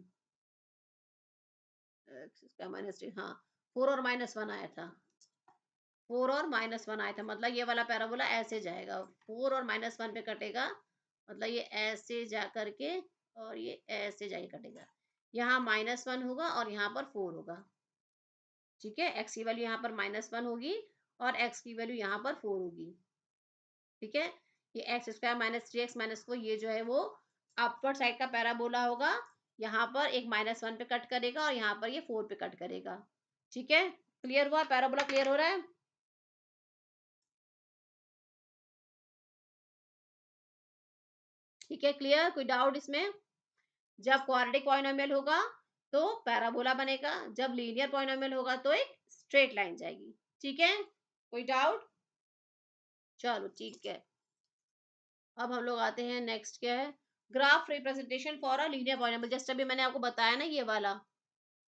इसका -3, हाँ, 4 और -1 आया था। 4 और -1 आया था, मतलब ये वाला पैराबोला ऐसे जाएगा, 4 और -1 पे कटेगा, मतलब ये ऐसे जा करके और ये ऐसे जाके कटेगा। यहाँ -1 होगा और यहाँ पर 4 होगा, ठीक है? एक्स की वैल्यू यहाँ पर -1 होगी और एक्स की वैल्यू यहाँ पर 4 होगी, ठीक है? ये x² - 3x - 4, ये जो है वो अपर साइड का पैराबोला होगा। यहाँ पर एक -1 पे कट करेगा और यहाँ पर ये 4 पे कट करेगा, ठीक है? क्लियर हुआ? पैराबोला क्लियर हो रहा है? ठीक है, क्लियर? कोई डाउट इसमें? जब क्वाड्रेटिक पॉलिनोमियल होगा तो पैराबोला बनेगा, जब लीनियर पॉलिनोमियल होगा तो एक स्ट्रेट लाइन जाएगी, ठीक है? कोई डाउट? चलो ठीक है। अब हम लोग आते हैं, नेक्स्ट क्या है? Graph representation for a linear polynomial. जैसे अभी मैंने आपको बताया ना, ये वाला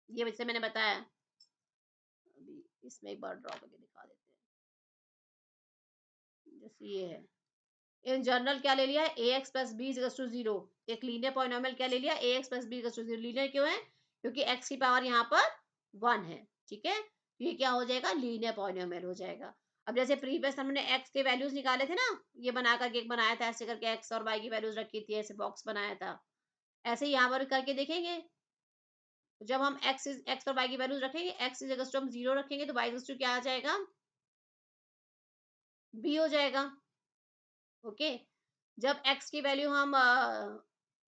ये वैसे मैंने बताया। अभी इसमें एक बार ड्रॉ करके दिखा देते हैं, जैसे ये है। इन जनरल क्या ले लिया है, a x plus b equals to zero. एक लीनियर पॉलिनोमियल क्या ले लिया, a x plus b equals to zero. Linear क्यों है, क्योंकि एक्स की पावर यहाँ पर 1 है, ठीक है। ये क्या हो जाएगा, लीनियर पॉलिनोमियल हो जाएगा। अब जैसे प्रीवियस हमने एक्स के वैल्यूज निकाले थे ना, ये बना करके एक बनाया था ऐसे करके, एक्स और वाई की वैल्यूज रखी थी, ऐसे बॉक्स बनाया था, ऐसे ही यहाँ पर करके देखेंगे। तो जब हम एक्स और वाई की वैल्यूज रखेंगे, एक्स इज इक्वल्स टू हम जीरो रखेंगे, तो वाई इक्वल्स टू क्या आ जाएगा, बी हो जाएगा। ओके। जब एक्स की वैल्यू हम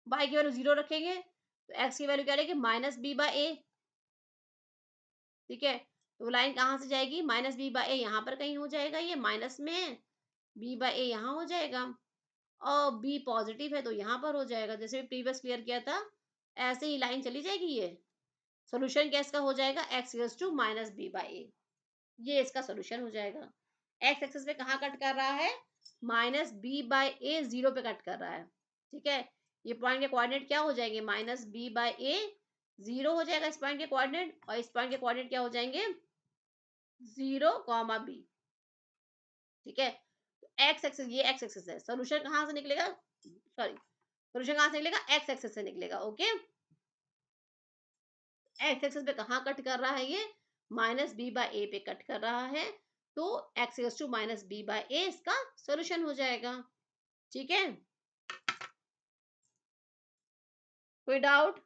वाई की वैल्यू जीरो रखेंगे, तो एक्स की वैल्यू क्या रहेगी, माइनस बी बाई ए, ठीक है। तो लाइन कहाँ से जाएगी, माइनस बी बाई ए यहाँ पर कहीं हो जाएगा, ये माइनस में है, बी बाई ए यहाँ हो जाएगा, और बी पॉजिटिव है तो यहाँ पर हो जाएगा, जैसे भी प्रीवियस क्लियर किया था, ऐसे ही लाइन चली जाएगी। ये सोल्यूशन क्या इसका हो जाएगा, x equals to minus b by a, ये इसका सोल्यूशन हो जाएगा। एक्स एक्सिस पे कहाँ कट कर रहा है, minus b by a zero पे कट कर रहा है, ठीक है। ये पॉइंट के कोऑर्डिनेट क्या हो जाएंगे, minus b by a zero हो जाएगा इस पॉइंट के कोऑर्डिनेट, और इस पॉइंट के कोऑर्डिनेट क्या हो जाएंगे, जीरो कॉमा बी, ठीक है। तो एक्स एक्सिस, ये एक्स एक्सिस है, सोल्यूशन कहाँ से निकलेगा, सॉरी, सोल्यूशन कहाँ से निकलेगा, एक्स एक्सिस से निकलेगा। ओके, एक्स एक्सिस पे कहाँ कट कर रहा है, ये माइनस बी बाई ए पे कट कर रहा है, तो x equals to minus b by a इसका सोल्यूशन हो जाएगा, ठीक है। कोई डाउट,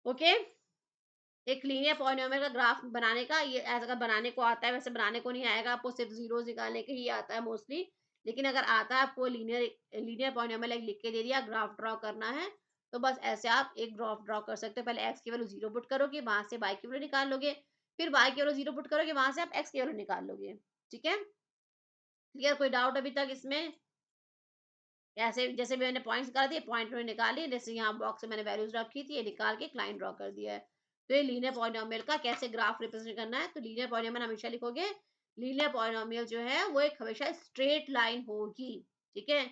ओके। एक लीनियर पॉलिनोमियल का ग्राफ बनाने का, ये ऐसा अगर बनाने को आता है, वैसे बनाने को नहीं आएगा आपको, सिर्फ जीरोस निकालने के ही आता है मोस्टली, लेकिन अगर आता है आपको लीनियर लीनियर पॉलिनोमियल एक लिख के दे दिया, ग्राफ ड्रॉ करना है, तो बस ऐसे आप एक ग्राफ ड्रॉ कर सकते हो। पहले एक्स की वैल्यू जीरो पुट करोगे, वहां से वाई की वैल्यू निकाल लोगे, फिर वाई की वैल्यू जीरो पुट करोगे, वहां से आप एक्स की वैल्यू निकाल लोगे, ठीक है। क्लियर, कोई डाउट अभी तक इसमें, ऐसे जैसे भी मैंने पॉइंट्स निकाल दिए, पॉइंट में निकाली, जैसे यहाँ बॉक्स में मैंने वैल्यूज रखी थी, ये निकाल के एक लाइन ड्रॉ कर दिया है। तो ये लीनियर पॉलिनोमियल का कैसे ग्राफ रिप्रेजेंट करना है, तो लीनियर पॉलिनोमियल हमेशा लिखोगे, लीनियर पॉलिनोमियल जो है वो एक हमेशा स्ट्रेट लाइन होगी, ठीक है।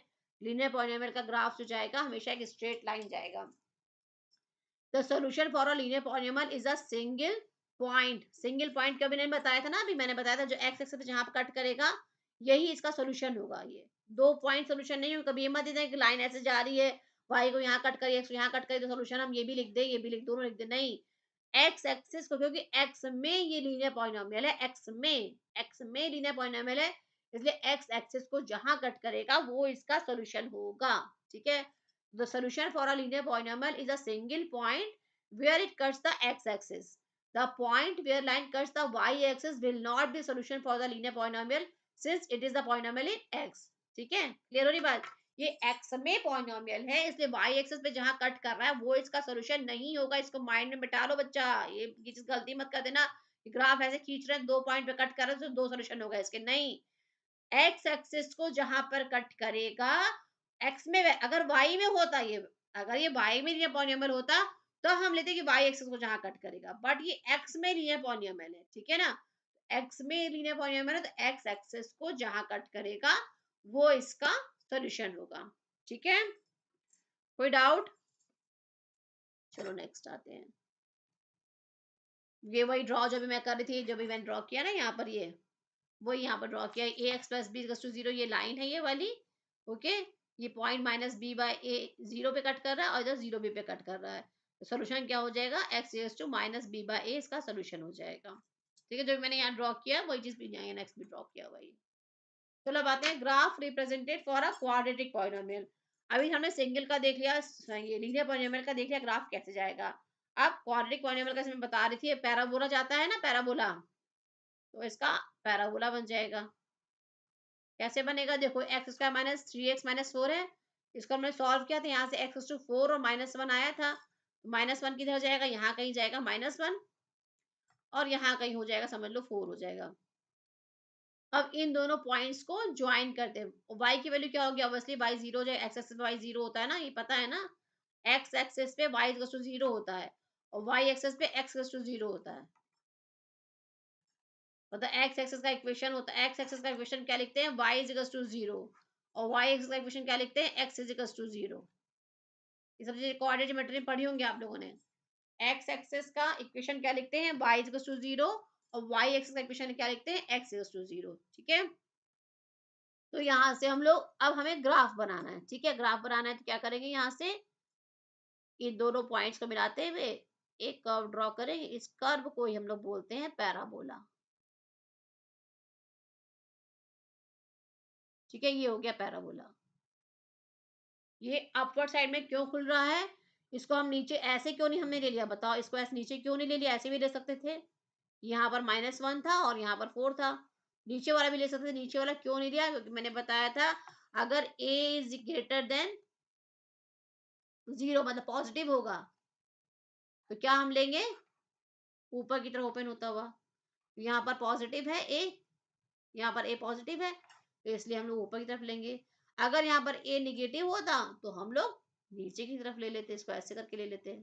लीनियर पॉलिनोमियल का ग्राफ जो जाएगा हमेशा एक स्ट्रेट लाइन जाएगा। The solution for a linear polynomial is a single point. Single point कभी नहीं बताया था ना, अभी मैंने बताया था, जो एक्स एक्सिस पे जहां पर कट करेगा यही इसका सॉल्यूशन होगा। ये दो पॉइंट सॉल्यूशन नहीं होगा, कभी ये मत देना कि लाइन ऐसे जा रही है, वाई को यहाँ कट करिए, एक्स को यहाँ कट करिए, तो सॉल्यूशन हम ये भी लिख दे, ये भी लिख, दोनों लिख दे, नहीं। एक्स एक्सिस को, क्योंकि एक्स में ये लीनियर पॉलिनोमियल है, एक्स में लीनियर पॉलिनोमियल है, इसलिए एक्स एक्सिस को जहां कट करेगा वो इसका सॉल्यूशन होगा, ठीक है। The solution for a linear polynomial is a single point where it cuts the x-axis. The point where line cuts the y-axis will not be solution for the linear polynomial since it is the polynomial in x. ठीक है, क्लियर हो रही बात। ये x में पॉलिनोमियल है, इसलिए y एक्सिस पे जहां कट कर रहा है वो इसका सोल्यूशन नहीं होगा। इसको माइंड में बिठा लो बच्चा, ये चीज गलती मत कर देना। ग्राफ ऐसे खींच रहे हैं, दो पॉइंट पे कट कर रहे हैं, तो दो सोल्यूशन होगा इसके, नहीं। एक्स एक्सिस को जहां पर कट करेगा, एक्स में अगर वाई में होता ये, अगर ये वाई में लीनियर पॉलिनोमियल होता तो हम लेते कि वाई एक्सिस को जहां कट करेगा, बट ये एक्स में लीनियर पॉलिनोमियल है, ठीक है ना। एक्स में लीनियर पॉलिनोमियल है, तो एक्स एक्सिस को जहां कट करेगा वो इसका सॉल्यूशन होगा, ठीक है। कोई डाउट, चलो नेक्स्ट आते हैं। ये वही ड्रॉ जो भी मैं कर रही थी, जो भी मैंने ड्रॉ किया ना यहाँ पर, ये वही यहाँ पर ड्रॉ किया, a x plus b to zero, ये लाइन है ये वाली, ओके। ये point minus b by a zero पे कट कर रहा है, और इधर जीरो बी पे कट कर रहा है, तो सोल्यूशन क्या हो जाएगा, x equals to minus b by a इसका सोल्यूशन हो जाएगा, ठीक है। जो मैंने यहाँ ड्रॉ किया वही चीज भी यहाँ नेक्स्ट भी ड्रॉ किया वही। चलो अब आते हैं graph represented for a quadratic polynomial. अभी हमने सिंगल का देख लिया, ये लीनियर पॉलिनोमियल का देख लिया, ग्राफ कैसे जाएगा। अब क्वाड्रेटिक पॉलिनोमियल का मैं बता रही थी, पैराबोला जाता है ना, पैराबोला, तो इसका पैराबोला बन जाएगा। कैसे बनेगा, देखो x square minus three x minus four है, इसको हमने सॉल्व किया था, यहाँ से एक्स टू फोर और माइनस वन आया था, माइनस वन किधर जाएगा, यहाँ कहीं जाएगा माइनस वन, और यहाँ कहीं हो जाएगा, समझ लो फोर हो जाएगा। अब इन दोनों पॉइंट्स को ज्वाइन करते हैं, वाई की वैल्यू क्या होगी, ऑब्वियसली वाई जीरो हो जाएगा, एक्स एक्सिस पे वाई जीरो होता है ना, ये पता है ना, एक्स एक्सिस पे वाई टू जीरो होता है, और वाई एक्सिस पे एक्स टू जीरो होता है, मतलब एक्स एक्सिस का इक्वेशन होता है, एक्स एक्सिस का इक्वेशन क्या लिखते हैं, वाई इज टू जीरो, और वाई एक्सिस का इक्वेशन क्या लिखते हैं, एक्स इज टू जीरो, ये सब चीजें कोऑर्डिनेट ज्योमेट्री में पढ़ी होंगी आप लोगों ने। एक्स एक्सिस का इक्वेशन क्या लिखते हैं, y इक्वल टू 0, और वाई एक्सिस का इक्वेशन क्या लिखते हैं, x इक्वल टू 0। ठीक है, तो यहाँ से हम लोग, अब हमें ग्राफ बनाना है। ठीक है, ग्राफ बनाना है तो क्या करेंगे, यहाँ से इन दोनों पॉइंट्स को मिलाते हुए एक कर्व ड्रॉ करेंगे। इस कर्व को ही हम लोग बोलते हैं पैराबोला। ठीक है, ये हो गया पैराबोला। ये अपवर्ड साइड में क्यों खुल रहा है, इसको हम नीचे ऐसे क्यों नहीं हमने ले लिया, बताओ, इसको ऐसे नीचे क्यों नहीं ले लिया, ऐसे भी ले सकते थे। यहाँ पर -1 था और यहाँ पर 4 था, नीचे वाला भी ले सकते थे। नीचे वाला क्यों नहीं लिया, क्योंकि मैंने बताया था अगर a इज ग्रेटर देन 0 मतलब पॉजिटिव होगा, तो क्या हम लेंगे, ऊपर की तरफ ओपन होता हुआ। यहाँ पर पॉजिटिव है a, यहाँ पर a पॉजिटिव है, तो इसलिए हम लोग ऊपर की तरफ लेंगे। अगर यहाँ पर a निगेटिव होता तो हम लोग नीचे की तरफ ले लेते, इसको ऐसे करके ले लेते हैं।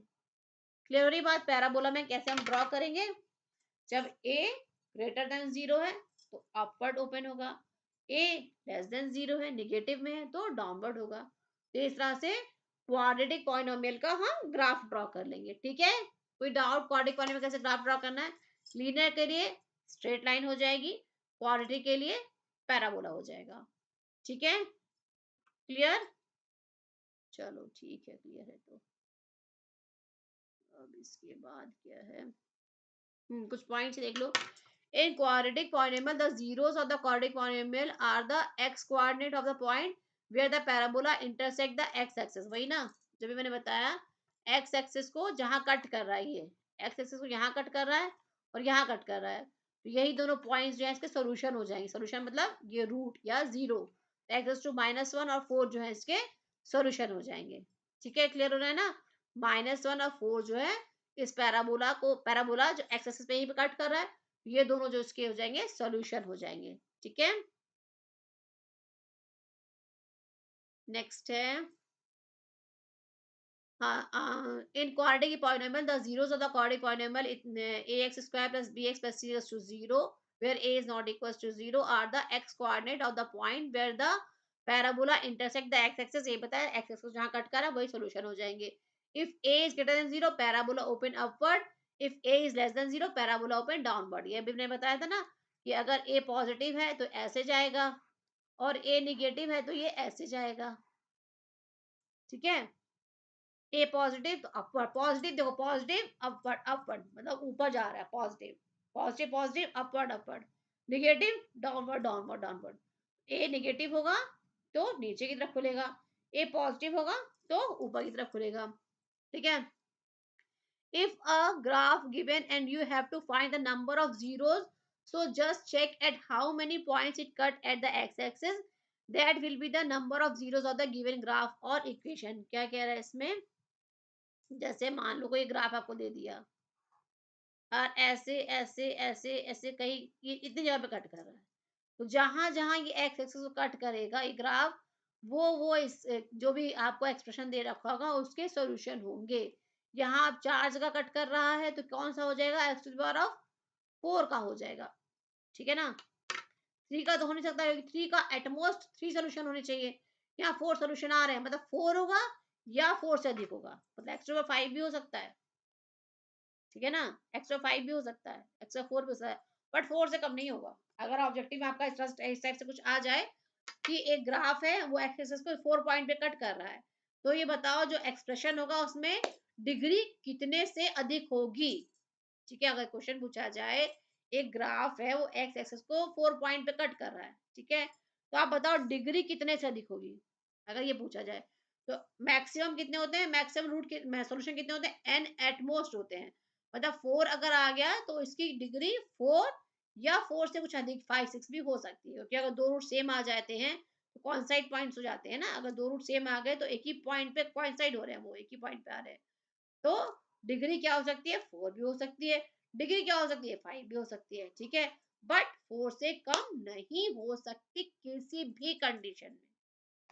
क्लियर हो रही बात, पैराबोला में कैसे हम ड्रॉ करेंगे, जब a ग्रेटर देन 0 है तो अपवर्ड ओपन होगा, a लेस देन 0 है, निगेटिव में है, तो डाउनवर्ड होगा। तो इस तरह से क्वाड्रेटिक पॉलिनोमियल का हम ग्राफ ड्रॉ कर लेंगे। ठीक है, कोई डाउट, क्वाड्रेटिक पॉलिनोमियल कैसे ग्राफ ड्रॉ करना है, लीनियर के लिए स्ट्रेट लाइन हो जाएगी, क्वाड्रेटिक के लिए पैराबोला हो जाएगा। ठीक है, क्लियर, चलो ठीक है, क्लियर है। तो अब इसके बाद क्या है, कुछ पॉइंट्स देख लो। In quadratic polynomial, the zeros of the quadratic polynomial are the x coordinate of the point where the parabola intersect the x axis। वही ना, जब भी मैंने बताया x axis को जहां कट कर रहा है, ये x axis को यहाँ कट कर रहा है और यहाँ कट कर रहा है, तो यही दोनों पॉइंट्स जो है इसके सोल्यूशन हो जाएंगे। सोल्यूशन मतलब ये रूट या जीरो, x टू -1 और 4 जो है इसके सोल्यूशन हो जाएंगे। ठीक है, क्लियर हो रहा है ना, -1 और 4 जो है इस पैराबोला को, पैराबोला जो एक्स एक्सिस पे ही कट कर रहा है, ये दोनों जो इसके हो जाएंगे सॉल्यूशन हो जाएंगे। ठीक है, नेक्स्ट है, हाँ, in quadratic polynomial the zeros of the quadratic polynomial ax square plus bx plus c is to 0 where a is not equals to 0 are the x coordinate of the point where the parabola intersect the x axis। ये बताया x axis जहाँ कट कर रहा है वही सॉल्यूशन हो जाएंगे। if a is greater than 0 parabola open upward, if a is less than 0 parabola open downward। ये भी मैंने बताया था ना कि अगर a पॉजिटिव है तो ऐसे जाएगा और a निगेटिव है तो ये ऐसे जाएगा। ठीक है, ए पॉजिटिव तो अपवर्ड, पॉजिटिव देखो, पॉजिटिव अपवर्ड, अपवर्ड मतलब ऊपर जा रहा है, positive positive positive, upward upward, negative downward downward downward. A negative होगा तो नीचे की तरफ खुलेगा, ए पॉजिटिव होगा तो ऊपर की तरफ खुलेगा। ठीक है, if a graph given and you have to find the number of zeros, so just check at how many points it cut at the x-axis, that will be the number of zeros of the given graph or equation। क्या कह रहा है इसमें, जैसे मान लो कोई ग्राफ आपको दे दिया और ऐसे ऐसे ऐसे ऐसे कहीं ये इतनी जगह पे कट कर रहा है, तो जहां जहां ये एक्स एक्सिस को कट करेगा ये ग्राफ, वो इस जो भी आपको एक्सप्रेशन दे रखा होगा उसके सॉल्यूशन होंगे। यहाँ आप 4 जगह कट कर रहा है तो कौन सा हो जाएगा, x to the power of 4 का हो जाएगा। ठीक है ना, 3 का तो हो नहीं सकता क्योंकि 3 का एटमोस्ट 3 सॉल्यूशन होने चाहिए, यहाँ 4 सॉल्यूशन आ रहे हैं, मतलब 4 होगा या 4 से अधिक होगा, मतलब एक्स टू द पावर 5 भी हो सकता है। ठीक है ना, एक्स्ट्रा 5 भी हो सकता है, एक्स्ट्रा 4 भी हो सकता है, बट 4 से कम नहीं होगा। अगर ऑब्जेक्टिव में आपका इस टाइप से कुछ आ जाए कि एक ग्राफ है वो एक्सिस को 4 पॉइंट पे कट कर रहा है, तो ये बताओ जो एक्सप्रेशन होगा उसमें डिग्री कितने से अधिक होगी। ठीक है, अगर क्वेश्चन पूछा जाए एक ग्राफ है वो एक्स एक्सिस को 4 पॉइंट पे कट कर रहा है, ठीक है, तो आप बताओ डिग्री कितने से अधिक होगी, अगर ये पूछा जाए। तो मैक्सिमम कितने होते हैं, मैक्सिमम रूट के सॉल्यूशन कितने होते हैं, एन एट मोस्ट होते हैं, मतलब 4 अगर आ गया तो इसकी डिग्री 4 या 4 से कुछ अधिक 5 6 भी हो सकती है, क्योंकि अगर दो रूट सेम आ जाते हैं तो कॉन्साइड पॉइंट्स हो जाते हैं ना, अगर दो रूट सेम आ गए तो एक ही पॉइंट पे कॉन्साइड हो रहे हैं, वो एक ही पॉइंट पे आ रहे हैं, तो डिग्री क्या हो सकती है, 4 भी हो सकती है, डिग्री क्या हो सकती है, 5 भी हो सकती है। ठीक है, बट 4 से कम नहीं हो सकती किसी भी कंडीशन में।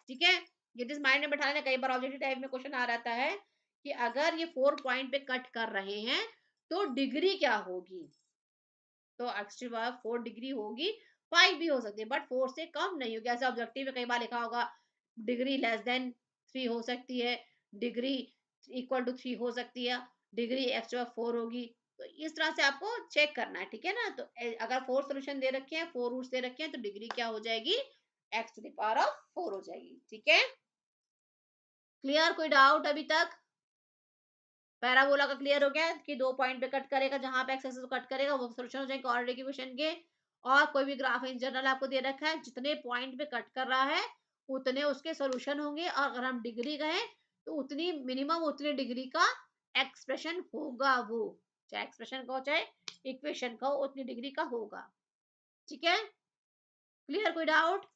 ठीक है, ये जिस माइंड में बैठा लेना, कई बार ऑब्जेक्टिव टाइप में क्वेश्चन आ रहता है कि अगर ये 4 पॉइंट पे कट कर रहे हैं तो डिग्री क्या होगी, तो एक्चुअली बात 4 डिग्री होगी, 5 भी हो सकती है, बट 4 से कम नहीं होगी। ऐसे ऑब्जेक्टिव में कई बार लिखा होगा डिग्री लेस देन 3 हो सकती है, डिग्री इक्वल टू 3 हो सकती है, डिग्री एक्स जो है 4 होगी। तो इस तरह से आपको चेक करना है, ठीक है ना? तो अगर 4 सॉल्यूशन दे रखे हैं, 4 रूट्स दे रखे हैं, तो डिग्री क्या हो जाएगी? X to the power of 4 हो जाएगी, ठीक है? क्लियर? कोई डाउट अभी तक? पैराबोला का क्लियर हो गया कि 2 पॉइंट पे कट करेगा, जहाँ पे एक्स एक्सिस को कट करेगा वो सॉल्यूशन हो जाएंगे क्वाड्रेटिक इक्वेशन के। और कोई भी ग्राफ इन जनरल आपको दे रखा है, जितने पॉइंट पे कट कर रहा है उतने उसके सॉल्यूशन होंगे, और अगर हम डिग्री कहें तो उतनी मिनिमम उतनी डिग्री का एक्सप्रेशन होगा वो, चाहे एक्सप्रेशन का हो चाहे इक्वेशन का हो, उतनी डिग्री का होगा, ठीक है? क्लियर? कोई डाउट?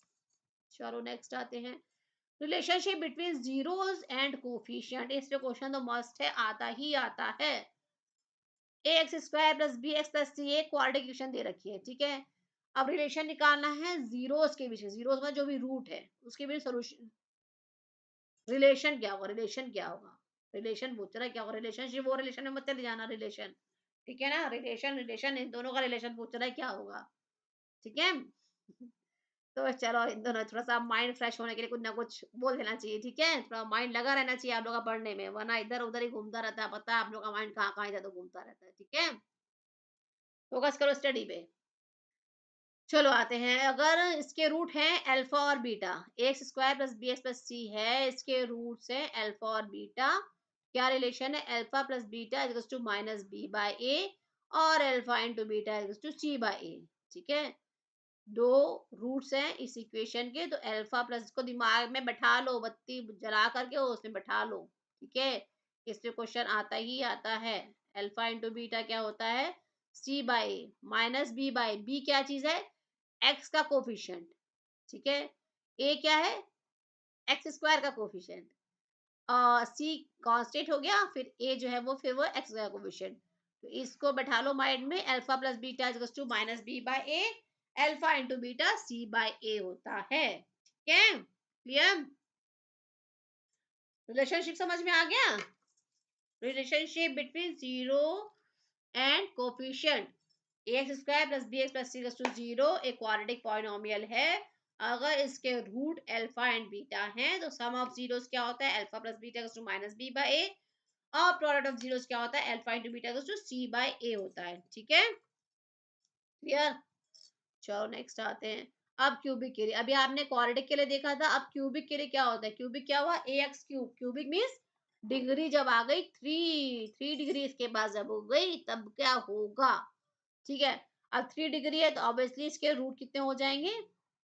चलो नेक्स्ट आते हैं, relationship between zeros and coefficient. इस पे क्वेश्चन तो मस्ट है, आता ही आता है। A x square plus b x plus c एक क्वाड्रेटिक इक्वेशन दे रखी है, ठीक है? अब रिलेशन निकालना है जीरोस के बीच, जीरोस में जो भी रूट है उसके बीच सॉल्यूशन, रिलेशन क्या होगा? रिलेशन क्या होगा? रिलेशन पूछ रहा है क्या होगा? रिलेशनशिप वो रिलेशन में मत चले जाना, रिलेशन, ठीक है ना? रिलेशन रिलेशन इन दोनों का रिलेशन पूछ रहा है क्या होगा, ठीक है? तो चलो इन दोनों थोड़ा सा माइंड फ्रेश होने के लिए कुछ ना कुछ बोल देना चाहिए, ठीक है? थोड़ा माइंड लगा रहना चाहिए आप लोग का पढ़ने में, वरना इधर उधर ही घूमता रहता है, पता है आप लोग का माइंड कहाँ कहाँ इधर तो घूमता रहता है, ठीक है? फोकस करो स्टडी पे। चलो आते हैं, अगर इसके रूट हैं अल्फा और beta, x square plus b x plus c है, इसके रूट्स हैं अल्फा और बीटा, क्या रिलेशन है? Alpha plus beta equals to minus B by ए, और alpha into beta equals to C by ए, ठीक है? दो रूट्स हैं इस इक्वेशन के, तो अल्फा प्लस को दिमाग में बैठा लो, बत्ती जला करके उसमें बैठा लो, ठीक है? इसमें क्वेश्चन आता ही आता है। अल्फा इंटू बीटा क्या होता है? सी by A minus B bye, B क्या चीज है? एक्स का कोफिशिएंट, ठीक है? ए क्या है? एक्स स्क्वायर का कोफिशिएंट। सी कांस्टेंट हो गया, फिर ए जो है वो एक्स का कोफिशिएंट। तो इसको बैठा लो माइंड में, alpha plus beta equals to minus B by A, alpha into beta C by a होता है, ठीक है? क्लियर? रिलेशनशिप समझ में आ गया? Relationship between zero and coefficient x square plus b x plus c to zero एक क्वाड्रेटिक पॉलिनोमियल है। अगर इसके रूट अल्फा एंड बीटा हैं तो सम ऑफ जीरोस क्या होता है? Alpha plus beta to minus B by ए, और प्रोडक्ट ऑफ जीरोस क्या होता है? Alpha into beta to C by a होता है, ठीक है? क्लियर? चलो नेक्स्ट आते हैं, अब क्यूबिक के लिए, अभी आपने क्वाड्रेटिक के लिए देखा था, अब क्यूबिक के लिए क्या होता है? क्यूबिक क्या हुआ? A x cube, cubic means degree जब आ गई थ्री, थ्री डिग्री इसके पास जब हो गई तब क्या होगा, ठीक है? अब 3 डिग्री है तो ऑब्वियसली इसके रूट कितने हो जाएंगे?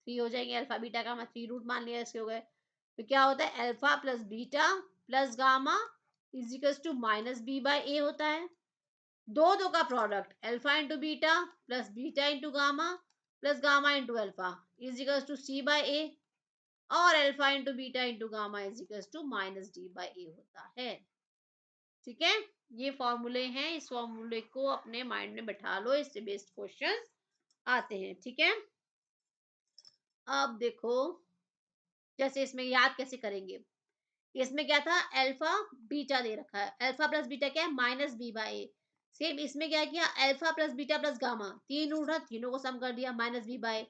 3 हो जाएंगे, अल्फा बीटा का मैं 3 रूट मान लिया इसके हो गए। तो क्या होता है? Alpha plus beta plus gamma is equals to minus B by a होता है। दो दो का product alpha into beta plus beta into gamma plus gamma into alpha is equals to C by ए, और alpha into beta into gamma is equals to minus D by a होता है, ठीक है? ये फॉर्मूले हैं, इस फॉर्मूले को अपने माइंड में बैठा लो, इससे बेस्ड क्वेश्चंस आते हैं, ठीक है? अब देखो, जैसे इसमें याद कैसे करेंगे, इसमें क्या था? अल्फा बीटा दे रखा है, अल्फा प्लस बीटा क्या है? Minus B by a. Same इसमें क्या किया? Alpha plus beta plus gamma, तीन रूट है, तीनों को सम कर दिया, minus B by.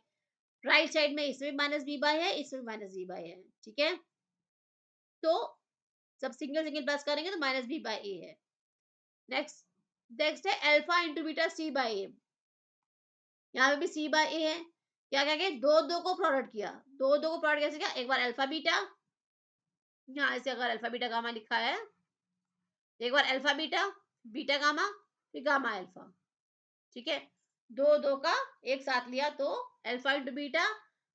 Right side में इसमें माइनस बी बाय है, इसमें माइनस बी बाय है, ठीक है? तो सब सिंगल सिंगल प्लस करेंगे तो माइनस बी बाय ए है। नेक्स्ट, नेक्स्ट है alpha into beta C by ए, यहाँ पे भी सी बाय ए है। क्या क्या किया? दो दो को प्रोडक्ट किया, दो दो को प्रोडक्ट कैसे किया? एक बार अल्फा बीटा, यहाँ से अगर अल्फा बीटा गामा लिखा है, एक बार अल्फा बीटा, बीटा गामा, फिर गामा अल्फा, ठीक है? दो दो का एक साथ लिया तो alpha into beta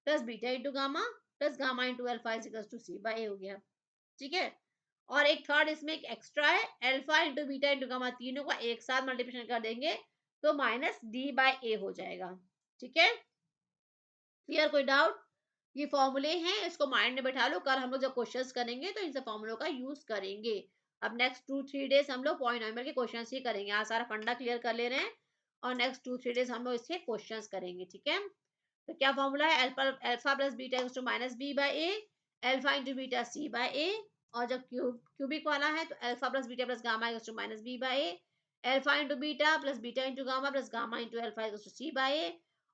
plus beta into gamma plus gamma into alpha is equal to C by a हो गया, ठीक है? और एक थर्ड इसमें एक एक्स्ट्रा है, alpha into beta into gamma, तीनों का एक साथ मल्टीप्लिकेशन कर देंगे तो माइनस डी बाय ए हो जाएगा, ठीक है? क्लियर? कोई डाउट? ये फॉर्मूले हैं, इसको माइंड में बैठा लो, कल हम लोग जब क्वेश्चंस करेंगे तो इन सब फॉर्मूलों का यूज करेंगे। अब नेक्स्ट 2-3 डेज हम लोग पॉलिनोमियल के क्वेश्चंस ही करेंगे, आज सारा फंडा क्लियर कर ले रहे हैं, और नेक्स्ट 2-3 डेज हम लोग इसके क्वेश्चंस करेंगे, ठीक है? तो क्या फॉर्मूला है? Alpha alpha plus beta to minus B by A, alpha into beta C by ए, और जब क्यूबिक वाला है तो alpha plus beta plus gamma to minus B by A, alpha into beta plus beta into gamma plus gamma into alpha to C by ए,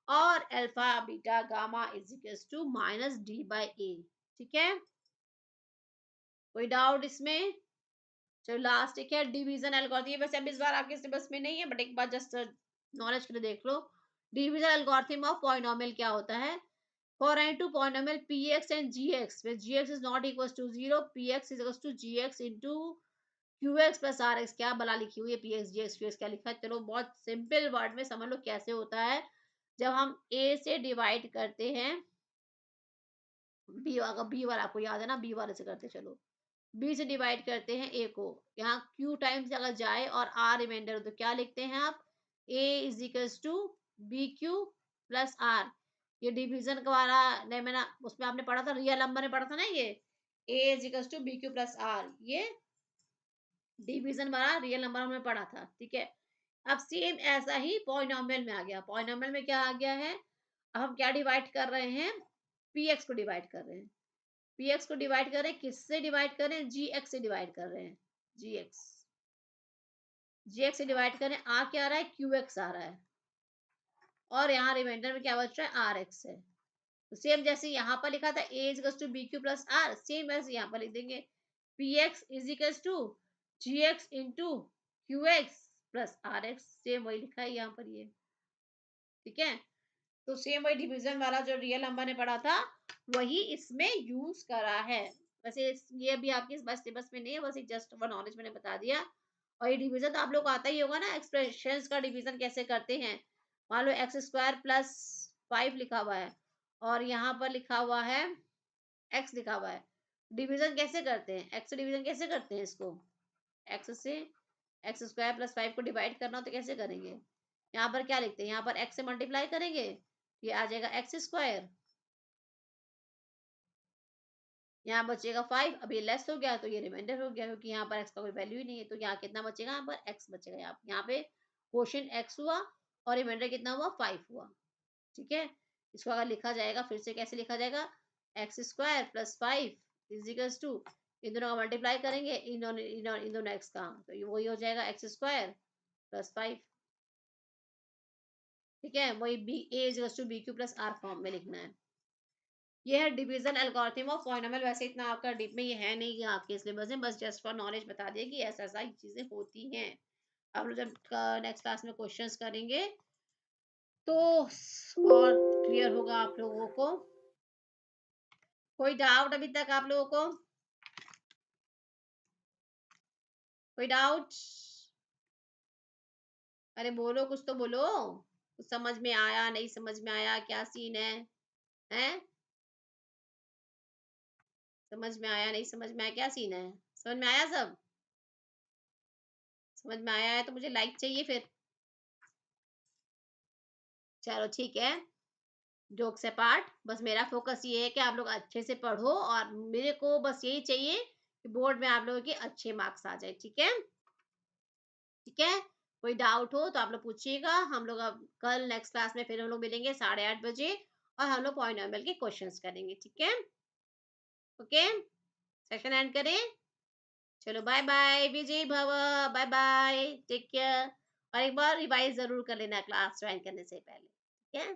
और alpha beta gamma is equals to minus D by ए, ठीक है? कोई डाउट इसमें? चलो लास्ट एक है डिवीजन एल्गोरिथम। वैसे अब इस बार आपके सिलेबस में नहीं है, बट एक बार जस्ट नॉलेज के लिए देख लो। डिवीजन एल्गोरिथम ऑफ पॉलिनोमियल क्या होता है? For any two polynomial px and gx, where gx is not equals to 0, px is equals to gx into qx plus rx। क्या बला लिखी हुई है px gx qx, क्या लिखा है? चलो बहुत सिंपल वर्ड में समझ लो कैसे होता है। जब हम a से डिवाइड करते हैं b, अगर b वाला आपको याद है ना, b वाले से करते हैं, चलो b से डिवाइड करते हैं a को, यहाँ q टाइम्स अगर जाए और r रिमाइंडर हो तो क्या लिखते हैं आप? a is equals to b q plus r. ये डिवीजन का वाला नहीं, मैंने उसमें आपने पढ़ा था, रियल नंबर में पढ़ा था ना, ये a is equals to b q plus r, ये डिवीजन वाला रियल नंबर हमने पढ़ा था, ठीक है। अब सेम ऐसा ही पॉलिनोमियल में आ गया। पॉलिनोमियल में क्या आ गया है? अब हम क्या डिवाइड कर रहे हैं? px को डिवाइड कर रहे हैं। px को डिवाइड कर रहे हैं, किससे डिवाइड कर रहे हैं? gx से डिवाइड कर रहे हैं। gx gx से डिवाइड कर रहे हैं, आ क्या आ रहा है? qx आ रहा है, और यहाँ रिमाइंडर में क्या बच रहा है? rx है। तो सेम जैसे यहाँ पर लिखा था a is equals to b q plus r, same वैसे यहाँ पर लिख देंगे px is equals to gx into qx plus rx। Same वही लिखा है यहाँ पर, ये ठीक है। तो सेम वही डिवीजन वाला जो रियल नंबर ने पढ़ा था वही इसमें यूज करा है। वैसे ये भी आपके बस सिलेबस में नहीं है, बस एक जस्ट फॉर नॉलेज मैंने बता दिया। और ये डिवीजन तो आप लोग को आता ही होगा ना, एक्सप्रेशंस का डिवीजन कैसे करते हैं। मान लो एक्स स्क्वायर प्लस 5 लिखा हुआ है और यहाँ पर लिखा हुआ है एक्स लिखा हुआ है, डिवीजन कैसे करते हैं? एक्स से डिवीजन कैसे करते हैं इसको? एक्स से एक्स स्क्वायर प्लस 5 को डिवाइड करना हो तो कैसे करेंगे? यहाँ पर क्या लिखते हैं? यहाँ पर एक्स से मल्टीप्लाई करेंगे, ये आ जाएगा एक्स स्क्वायर, यहाँ बचेगा 5। अब ये लेस हो गया तो ये रिमाइंडर हो गया, क्योंकि यहाँ पर एक्स का कोई वैल्यू ही नहीं है, तो यहाँ कितना बचेगा? यहाँ पर एक्स बचेगा। यहाँ पे क्वोशिएंट एक्स हुआ और रिमाइंडर कितना हुआ? 5 हुआ, ठीक है। इसको अगर लिखा जाएगा फिर से, कैसे लिखा जाएगा? X square plus 5 is equals to, इन दोनों का मल्टीप्लाई करेंगे, इन दोनों एक्स का, तो ये वही हो जाएगा एक्स स्क्वायर प्लस 5, ठीक है। वही b a is equals to b q plus r form में लिखना है। ये है डिवीजन एल्गोरिथम ऑफ पॉलिनोमियल। वैसे इतना आपका डीप में ये है नहीं कि आपके सिलेबस में, बस जस्ट फॉर नॉलेज बता दिया कि ऐसा ऐसा ही चीजें होती हैं। अब लोग जब नेक्स्ट क्लास में क्वेश्चंस करेंगे तो और क्लियर होगा आप लोगों को। कोई डाउट अभी तक आप लोगों को? कोई डाउट? अरे बोलो, कुछ तो बोलो। कुछ समझ में आया, नहीं समझ में आया, क्या सीन है? हैं? समझ में आया, नहीं समझ में आया, क्या सीन है? समझ में आया सब? समझ में आया है तो मुझे लाइक चाहिए फिर। चलो ठीक है, जोक्स अपार्ट, बस मेरा फोकस ये है कि आप लोग अच्छे से पढ़ो और मेरे को बस यही चाहिए कि बोर्ड में आप लोगों के अच्छे मार्क्स आ जाए, ठीक है। ठीक है, कोई डाउट हो तो आप लोग पूछिएगा। हम लोग अब कल नेक्स्ट क्लास में फिर हम लोग मिलेंगे 8:30 बजे और हम लोग पॉलिनोमियल के क्वेश्चंस करेंगे, ठीक है। ओके, सेशन एंड करें। चलो बाय बाय, विजय भव, बाय बाय, टेक केयर। और एक बार रिवाइज जरूर कर लेना क्लास ज्वाइन करने से पहले, ठीक है।